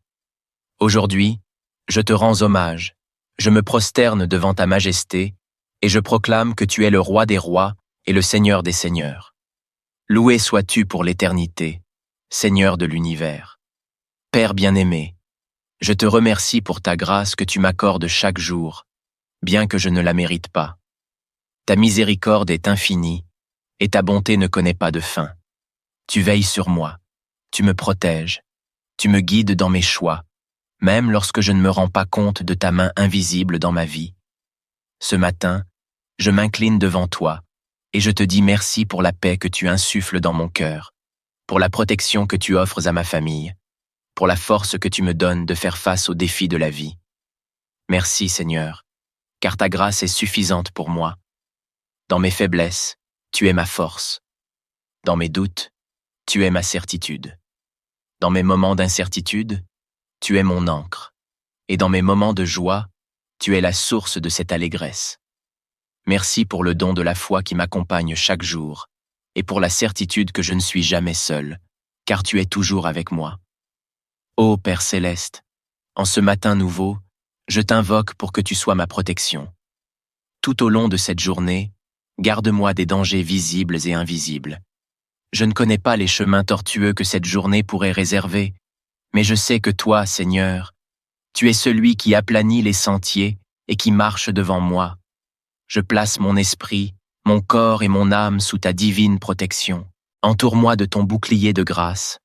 Aujourd'hui, je te rends hommage, je me prosterne devant ta majesté, et je proclame que tu es le roi des rois et le Seigneur des seigneurs. Loué sois-tu pour l'éternité, Seigneur de l'univers. Père bien-aimé, je te remercie pour ta grâce que tu m'accordes chaque jour, bien que je ne la mérite pas. Ta miséricorde est infinie, et ta bonté ne connaît pas de fin. Tu veilles sur moi, tu me protèges, tu me guides dans mes choix, même lorsque je ne me rends pas compte de ta main invisible dans ma vie. Ce matin, je m'incline devant toi, et je te dis merci pour la paix que tu insuffles dans mon cœur, pour la protection que tu offres à ma famille, pour la force que tu me donnes de faire face aux défis de la vie. Merci, Seigneur, car ta grâce est suffisante pour moi. Dans mes faiblesses, tu es ma force. Dans mes doutes, tu es ma certitude. Dans mes moments d'incertitude, tu es mon ancre. Et dans mes moments de joie, tu es la source de cette allégresse. Merci pour le don de la foi qui m'accompagne chaque jour, et pour la certitude que je ne suis jamais seul, car tu es toujours avec moi. Ô Père céleste, en ce matin nouveau, je t'invoque pour que tu sois ma protection. Tout au long de cette journée, garde-moi des dangers visibles et invisibles. Je ne connais pas les chemins tortueux que cette journée pourrait réserver, mais je sais que toi, Seigneur, tu es celui qui aplanit les sentiers et qui marche devant moi. Je place mon esprit, mon corps et mon âme sous ta divine protection. Entoure-moi de ton bouclier de grâce.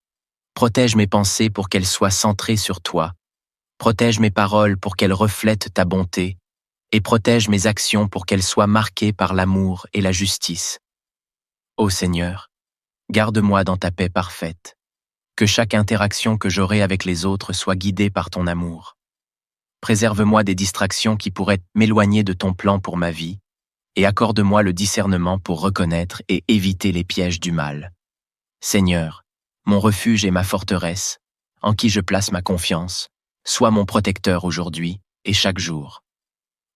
Protège mes pensées pour qu'elles soient centrées sur toi. Protège mes paroles pour qu'elles reflètent ta bonté. Et protège mes actions pour qu'elles soient marquées par l'amour et la justice. Ô Seigneur, garde-moi dans ta paix parfaite. Que chaque interaction que j'aurai avec les autres soit guidée par ton amour. Préserve-moi des distractions qui pourraient m'éloigner de ton plan pour ma vie, et accorde-moi le discernement pour reconnaître et éviter les pièges du mal. Seigneur, mon refuge et ma forteresse, en qui je place ma confiance, sois mon protecteur aujourd'hui et chaque jour.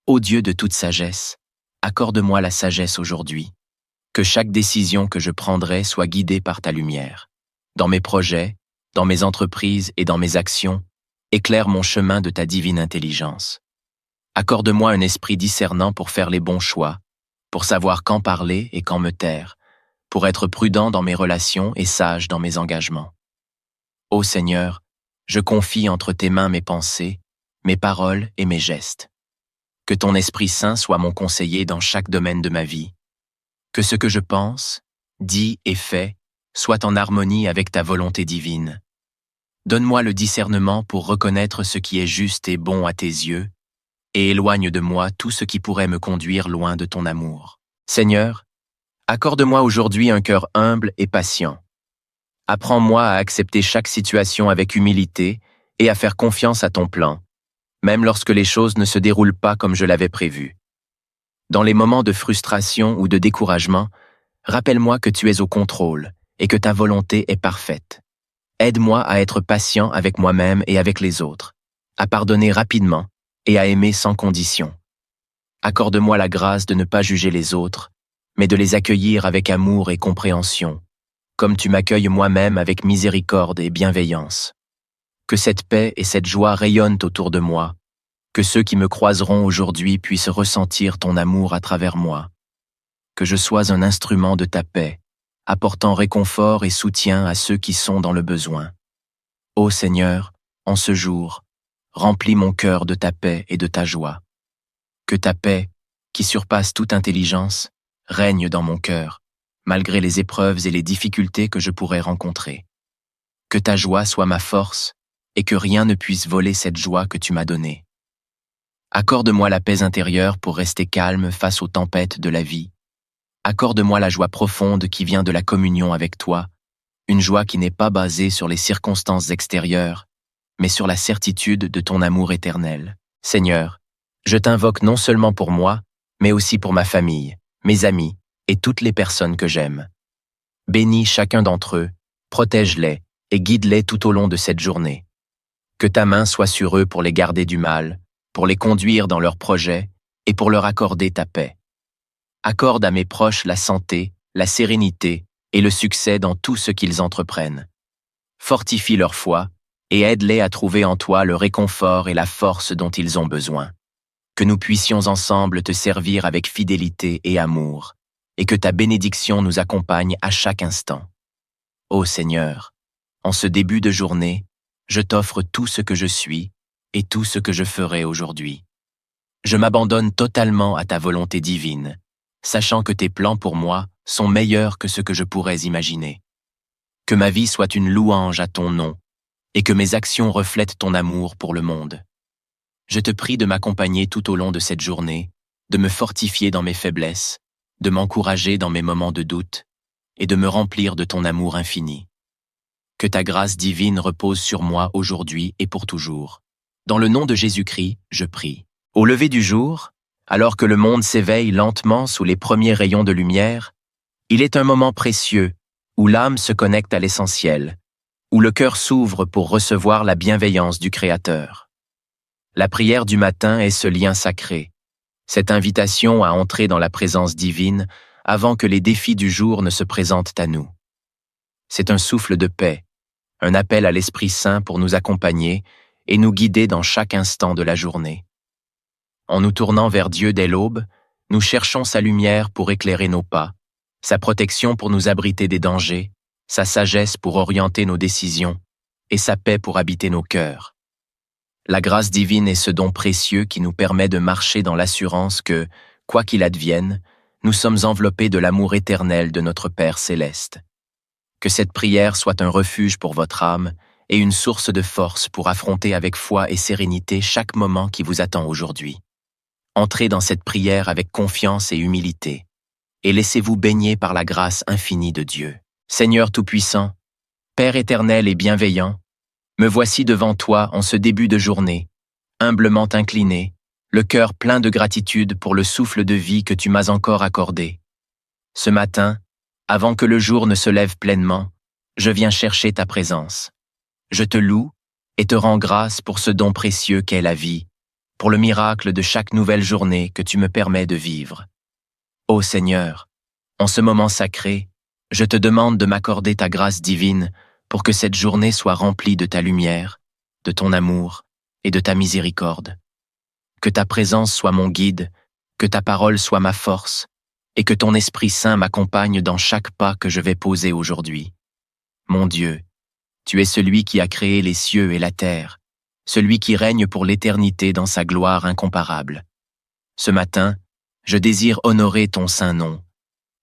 Ô Dieu de toute sagesse, accorde-moi la sagesse aujourd'hui. Que chaque décision que je prendrai soit guidée par ta lumière. Dans mes projets, dans mes entreprises et dans mes actions, éclaire mon chemin de ta divine intelligence. Accorde-moi un esprit discernant pour faire les bons choix, pour savoir quand parler et quand me taire, pour être prudent dans mes relations et sage dans mes engagements. Ô Seigneur, je confie entre tes mains mes pensées, mes paroles et mes gestes. Que ton Esprit Saint soit mon conseiller dans chaque domaine de ma vie. Que ce que je pense, dis et fais soit en harmonie avec ta volonté divine. Donne-moi le discernement pour reconnaître ce qui est juste et bon à tes yeux, et éloigne de moi tout ce qui pourrait me conduire loin de ton amour. Seigneur, accorde-moi aujourd'hui un cœur humble et patient. Apprends-moi à accepter chaque situation avec humilité et à faire confiance à ton plan, même lorsque les choses ne se déroulent pas comme je l'avais prévu. Dans les moments de frustration ou de découragement, rappelle-moi que tu es au contrôle et que ta volonté est parfaite. Aide-moi à être patient avec moi-même et avec les autres, à pardonner rapidement et à aimer sans condition. Accorde-moi la grâce de ne pas juger les autres, mais de les accueillir avec amour et compréhension, comme tu m'accueilles moi-même avec miséricorde et bienveillance. Que cette paix et cette joie rayonnent autour de moi, que ceux qui me croiseront aujourd'hui puissent ressentir ton amour à travers moi. Que je sois un instrument de ta paix, apportant réconfort et soutien à ceux qui sont dans le besoin. Ô Seigneur, en ce jour, remplis mon cœur de ta paix et de ta joie. Que ta paix, qui surpasse toute intelligence, règne dans mon cœur, malgré les épreuves et les difficultés que je pourrais rencontrer. Que ta joie soit ma force et que rien ne puisse voler cette joie que tu m'as donnée. Accorde-moi la paix intérieure pour rester calme face aux tempêtes de la vie. Accorde-moi la joie profonde qui vient de la communion avec toi, une joie qui n'est pas basée sur les circonstances extérieures, mais sur la certitude de ton amour éternel. Seigneur, je t'invoque non seulement pour moi, mais aussi pour ma famille, mes amis et toutes les personnes que j'aime. Bénis chacun d'entre eux, protège-les et guide-les tout au long de cette journée. Que ta main soit sur eux pour les garder du mal, pour les conduire dans leurs projets et pour leur accorder ta paix. Accorde à mes proches la santé, la sérénité et le succès dans tout ce qu'ils entreprennent. Fortifie leur foi et aide-les à trouver en toi le réconfort et la force dont ils ont besoin. Que nous puissions ensemble te servir avec fidélité et amour, et que ta bénédiction nous accompagne à chaque instant. Ô Seigneur, en ce début de journée, je t'offre tout ce que je suis et tout ce que je ferai aujourd'hui. Je m'abandonne totalement à ta volonté divine, sachant que tes plans pour moi sont meilleurs que ce que je pourrais imaginer. Que ma vie soit une louange à ton nom, et que mes actions reflètent ton amour pour le monde. Je te prie de m'accompagner tout au long de cette journée, de me fortifier dans mes faiblesses, de m'encourager dans mes moments de doute, et de me remplir de ton amour infini. Que ta grâce divine repose sur moi aujourd'hui et pour toujours. Dans le nom de Jésus-Christ, je prie. Au lever du jour, alors que le monde s'éveille lentement sous les premiers rayons de lumière, il est un moment précieux où l'âme se connecte à l'essentiel, où le cœur s'ouvre pour recevoir la bienveillance du Créateur. La prière du matin est ce lien sacré, cette invitation à entrer dans la présence divine avant que les défis du jour ne se présentent à nous. C'est un souffle de paix, un appel à l'Esprit Saint pour nous accompagner et nous guider dans chaque instant de la journée. En nous tournant vers Dieu dès l'aube, nous cherchons sa lumière pour éclairer nos pas, sa protection pour nous abriter des dangers, sa sagesse pour orienter nos décisions et sa paix pour habiter nos cœurs. La grâce divine est ce don précieux qui nous permet de marcher dans l'assurance que, quoi qu'il advienne, nous sommes enveloppés de l'amour éternel de notre Père céleste. Que cette prière soit un refuge pour votre âme et une source de force pour affronter avec foi et sérénité chaque moment qui vous attend aujourd'hui. Entrez dans cette prière avec confiance et humilité, et laissez-vous baigner par la grâce infinie de Dieu. Seigneur Tout-Puissant, Père éternel et bienveillant, me voici devant toi en ce début de journée, humblement incliné, le cœur plein de gratitude pour le souffle de vie que tu m'as encore accordé. Ce matin, avant que le jour ne se lève pleinement, je viens chercher ta présence. Je te loue et te rends grâce pour ce don précieux qu'est la vie, pour le miracle de chaque nouvelle journée que tu me permets de vivre. Ô Seigneur, en ce moment sacré, je te demande de m'accorder ta grâce divine pour que cette journée soit remplie de ta lumière, de ton amour et de ta miséricorde. Que ta présence soit mon guide, que ta parole soit ma force, et que ton Esprit Saint m'accompagne dans chaque pas que je vais poser aujourd'hui. Mon Dieu, tu es celui qui a créé les cieux et la terre, celui qui règne pour l'éternité dans sa gloire incomparable. Ce matin, je désire honorer ton saint nom.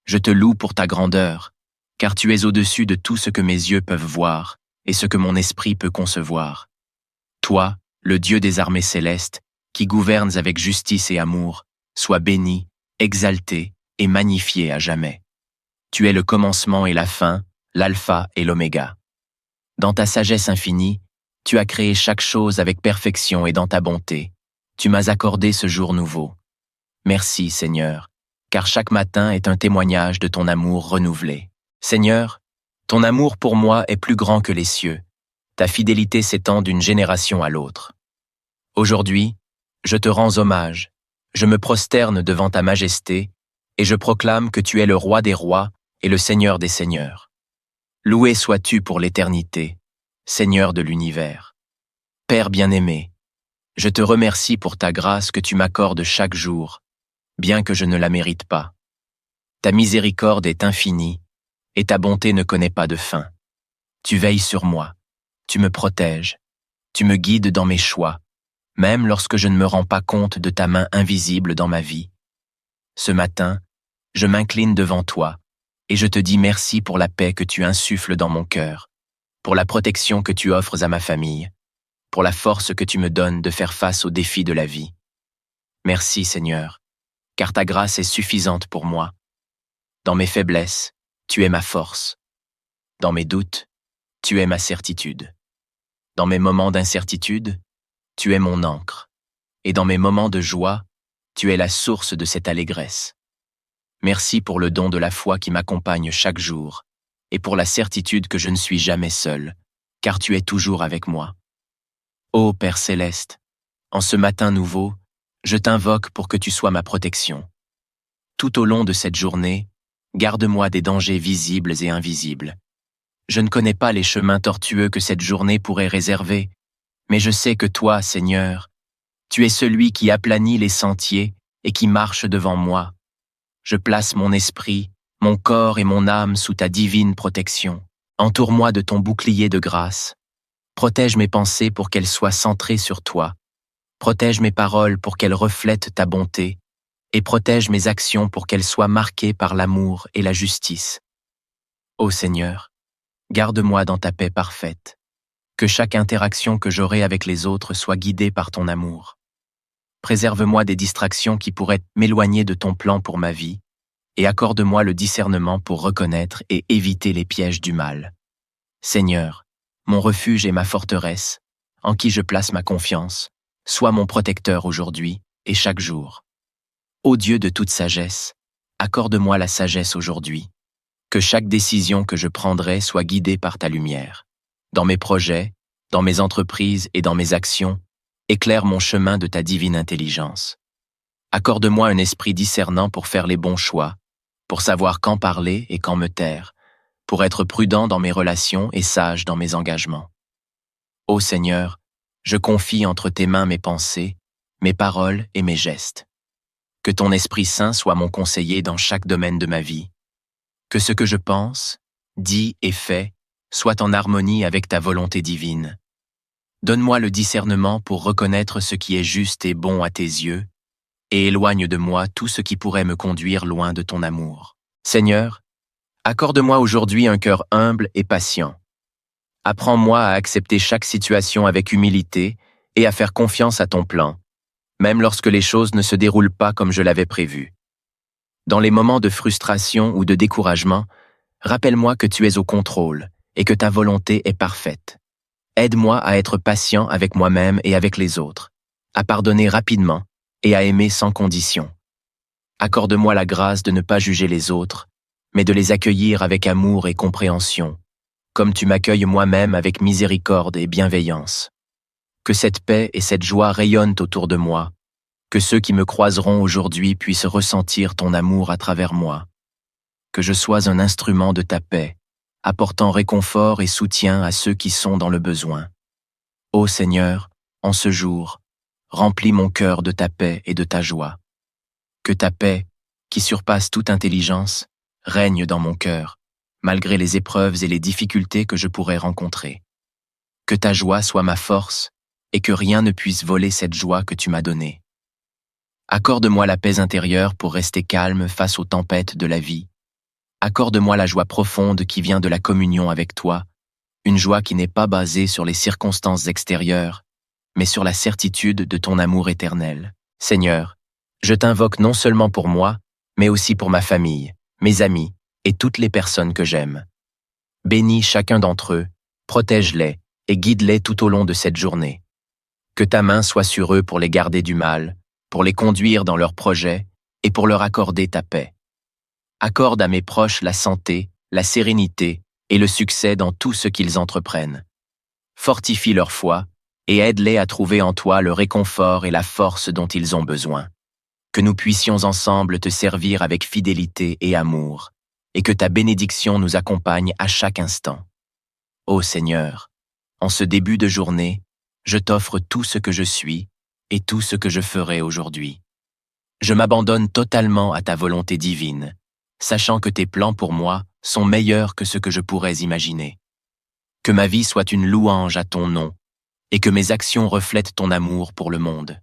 Je te loue pour ta grandeur, car tu es au-dessus de tout ce que mes yeux peuvent voir et ce que mon esprit peut concevoir. Toi, le Dieu des armées célestes, qui gouvernes avec justice et amour, sois béni, exalté et magnifié à jamais. Tu es le commencement et la fin, l'alpha et l'oméga. Dans ta sagesse infinie, tu as créé chaque chose avec perfection et dans ta bonté. Tu m'as accordé ce jour nouveau. Merci, Seigneur, car chaque matin est un témoignage de ton amour renouvelé. Seigneur, ton amour pour moi est plus grand que les cieux. Ta fidélité s'étend d'une génération à l'autre. Aujourd'hui, je te rends hommage, je me prosterne devant ta majesté et je proclame que tu es le roi des rois et le Seigneur des seigneurs. Loué sois-tu pour l'éternité, Seigneur de l'univers. Père bien-aimé, je te remercie pour ta grâce que tu m'accordes chaque jour, bien que je ne la mérite pas. Ta miséricorde est infinie, et ta bonté ne connaît pas de fin. Tu veilles sur moi, tu me protèges, tu me guides dans mes choix, même lorsque je ne me rends pas compte de ta main invisible dans ma vie. Ce matin, je m'incline devant toi, et je te dis merci pour la paix que tu insuffles dans mon cœur, pour la protection que tu offres à ma famille, pour la force que tu me donnes de faire face aux défis de la vie. Merci Seigneur, car ta grâce est suffisante pour moi. Dans mes faiblesses, tu es ma force. Dans mes doutes, tu es ma certitude. Dans mes moments d'incertitude, tu es mon ancre. Et dans mes moments de joie, tu es la source de cette allégresse. Merci pour le don de la foi qui m'accompagne chaque jour, et pour la certitude que je ne suis jamais seul, car tu es toujours avec moi. Ô Père céleste, en ce matin nouveau, je t'invoque pour que tu sois ma protection. Tout au long de cette journée, garde-moi des dangers visibles et invisibles. Je ne connais pas les chemins tortueux que cette journée pourrait réserver, mais je sais que toi, Seigneur, tu es celui qui aplanit les sentiers et qui marche devant moi. Je place mon esprit, mon corps et mon âme sous ta divine protection. Entoure-moi de ton bouclier de grâce. Protège mes pensées pour qu'elles soient centrées sur toi. Protège mes paroles pour qu'elles reflètent ta bonté. Et protège mes actions pour qu'elles soient marquées par l'amour et la justice. Ô Seigneur, garde-moi dans ta paix parfaite. Que chaque interaction que j'aurai avec les autres soit guidée par ton amour. Préserve-moi des distractions qui pourraient m'éloigner de ton plan pour ma vie, et accorde-moi le discernement pour reconnaître et éviter les pièges du mal. Seigneur, mon refuge et ma forteresse, en qui je place ma confiance, sois mon protecteur aujourd'hui et chaque jour. Ô Dieu de toute sagesse, accorde-moi la sagesse aujourd'hui. Que chaque décision que je prendrai soit guidée par ta lumière. Dans mes projets, dans mes entreprises et dans mes actions, éclaire mon chemin de ta divine intelligence. Accorde-moi un esprit discernant pour faire les bons choix, pour savoir quand parler et quand me taire, pour être prudent dans mes relations et sage dans mes engagements. Ô Seigneur, je confie entre tes mains mes pensées, mes paroles et mes gestes. Que ton Esprit Saint soit mon conseiller dans chaque domaine de ma vie. Que ce que je pense, dis et fais soit en harmonie avec ta volonté divine. Donne-moi le discernement pour reconnaître ce qui est juste et bon à tes yeux, et éloigne de moi tout ce qui pourrait me conduire loin de ton amour. Seigneur, accorde-moi aujourd'hui un cœur humble et patient. Apprends-moi à accepter chaque situation avec humilité et à faire confiance à ton plan, même lorsque les choses ne se déroulent pas comme je l'avais prévu. Dans les moments de frustration ou de découragement, rappelle-moi que tu es au contrôle et que ta volonté est parfaite. Aide-moi à être patient avec moi-même et avec les autres, à pardonner rapidement et à aimer sans condition. Accorde-moi la grâce de ne pas juger les autres, mais de les accueillir avec amour et compréhension, comme tu m'accueilles moi-même avec miséricorde et bienveillance. Que cette paix et cette joie rayonnent autour de moi, que ceux qui me croiseront aujourd'hui puissent ressentir ton amour à travers moi. Que je sois un instrument de ta paix, apportant réconfort et soutien à ceux qui sont dans le besoin. Ô Seigneur, en ce jour, remplis mon cœur de ta paix et de ta joie. Que ta paix, qui surpasse toute intelligence, règne dans mon cœur, malgré les épreuves et les difficultés que je pourrais rencontrer. Que ta joie soit ma force et que rien ne puisse voler cette joie que tu m'as donnée. Accorde-moi la paix intérieure pour rester calme face aux tempêtes de la vie. Accorde-moi la joie profonde qui vient de la communion avec toi, une joie qui n'est pas basée sur les circonstances extérieures, mais sur la certitude de ton amour éternel. Seigneur, je t'invoque non seulement pour moi, mais aussi pour ma famille, mes amis et toutes les personnes que j'aime. Bénis chacun d'entre eux, protège-les et guide-les tout au long de cette journée. Que ta main soit sur eux pour les garder du mal, pour les conduire dans leurs projets et pour leur accorder ta paix. Accorde à mes proches la santé, la sérénité et le succès dans tout ce qu'ils entreprennent. Fortifie leur foi et aide-les à trouver en toi le réconfort et la force dont ils ont besoin. Que nous puissions ensemble te servir avec fidélité et amour, et que ta bénédiction nous accompagne à chaque instant. Ô Seigneur, en ce début de journée, je t'offre tout ce que je suis et tout ce que je ferai aujourd'hui. Je m'abandonne totalement à ta volonté divine, sachant que tes plans pour moi sont meilleurs que ce que je pourrais imaginer. Que ma vie soit une louange à ton nom, et que mes actions reflètent ton amour pour le monde.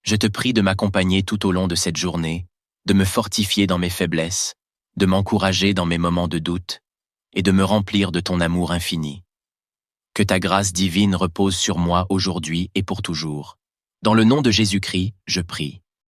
Je te prie de m'accompagner tout au long de cette journée, de me fortifier dans mes faiblesses, de m'encourager dans mes moments de doute, et de me remplir de ton amour infini. Que ta grâce divine repose sur moi aujourd'hui et pour toujours. Dans le nom de Jésus-Christ, je prie.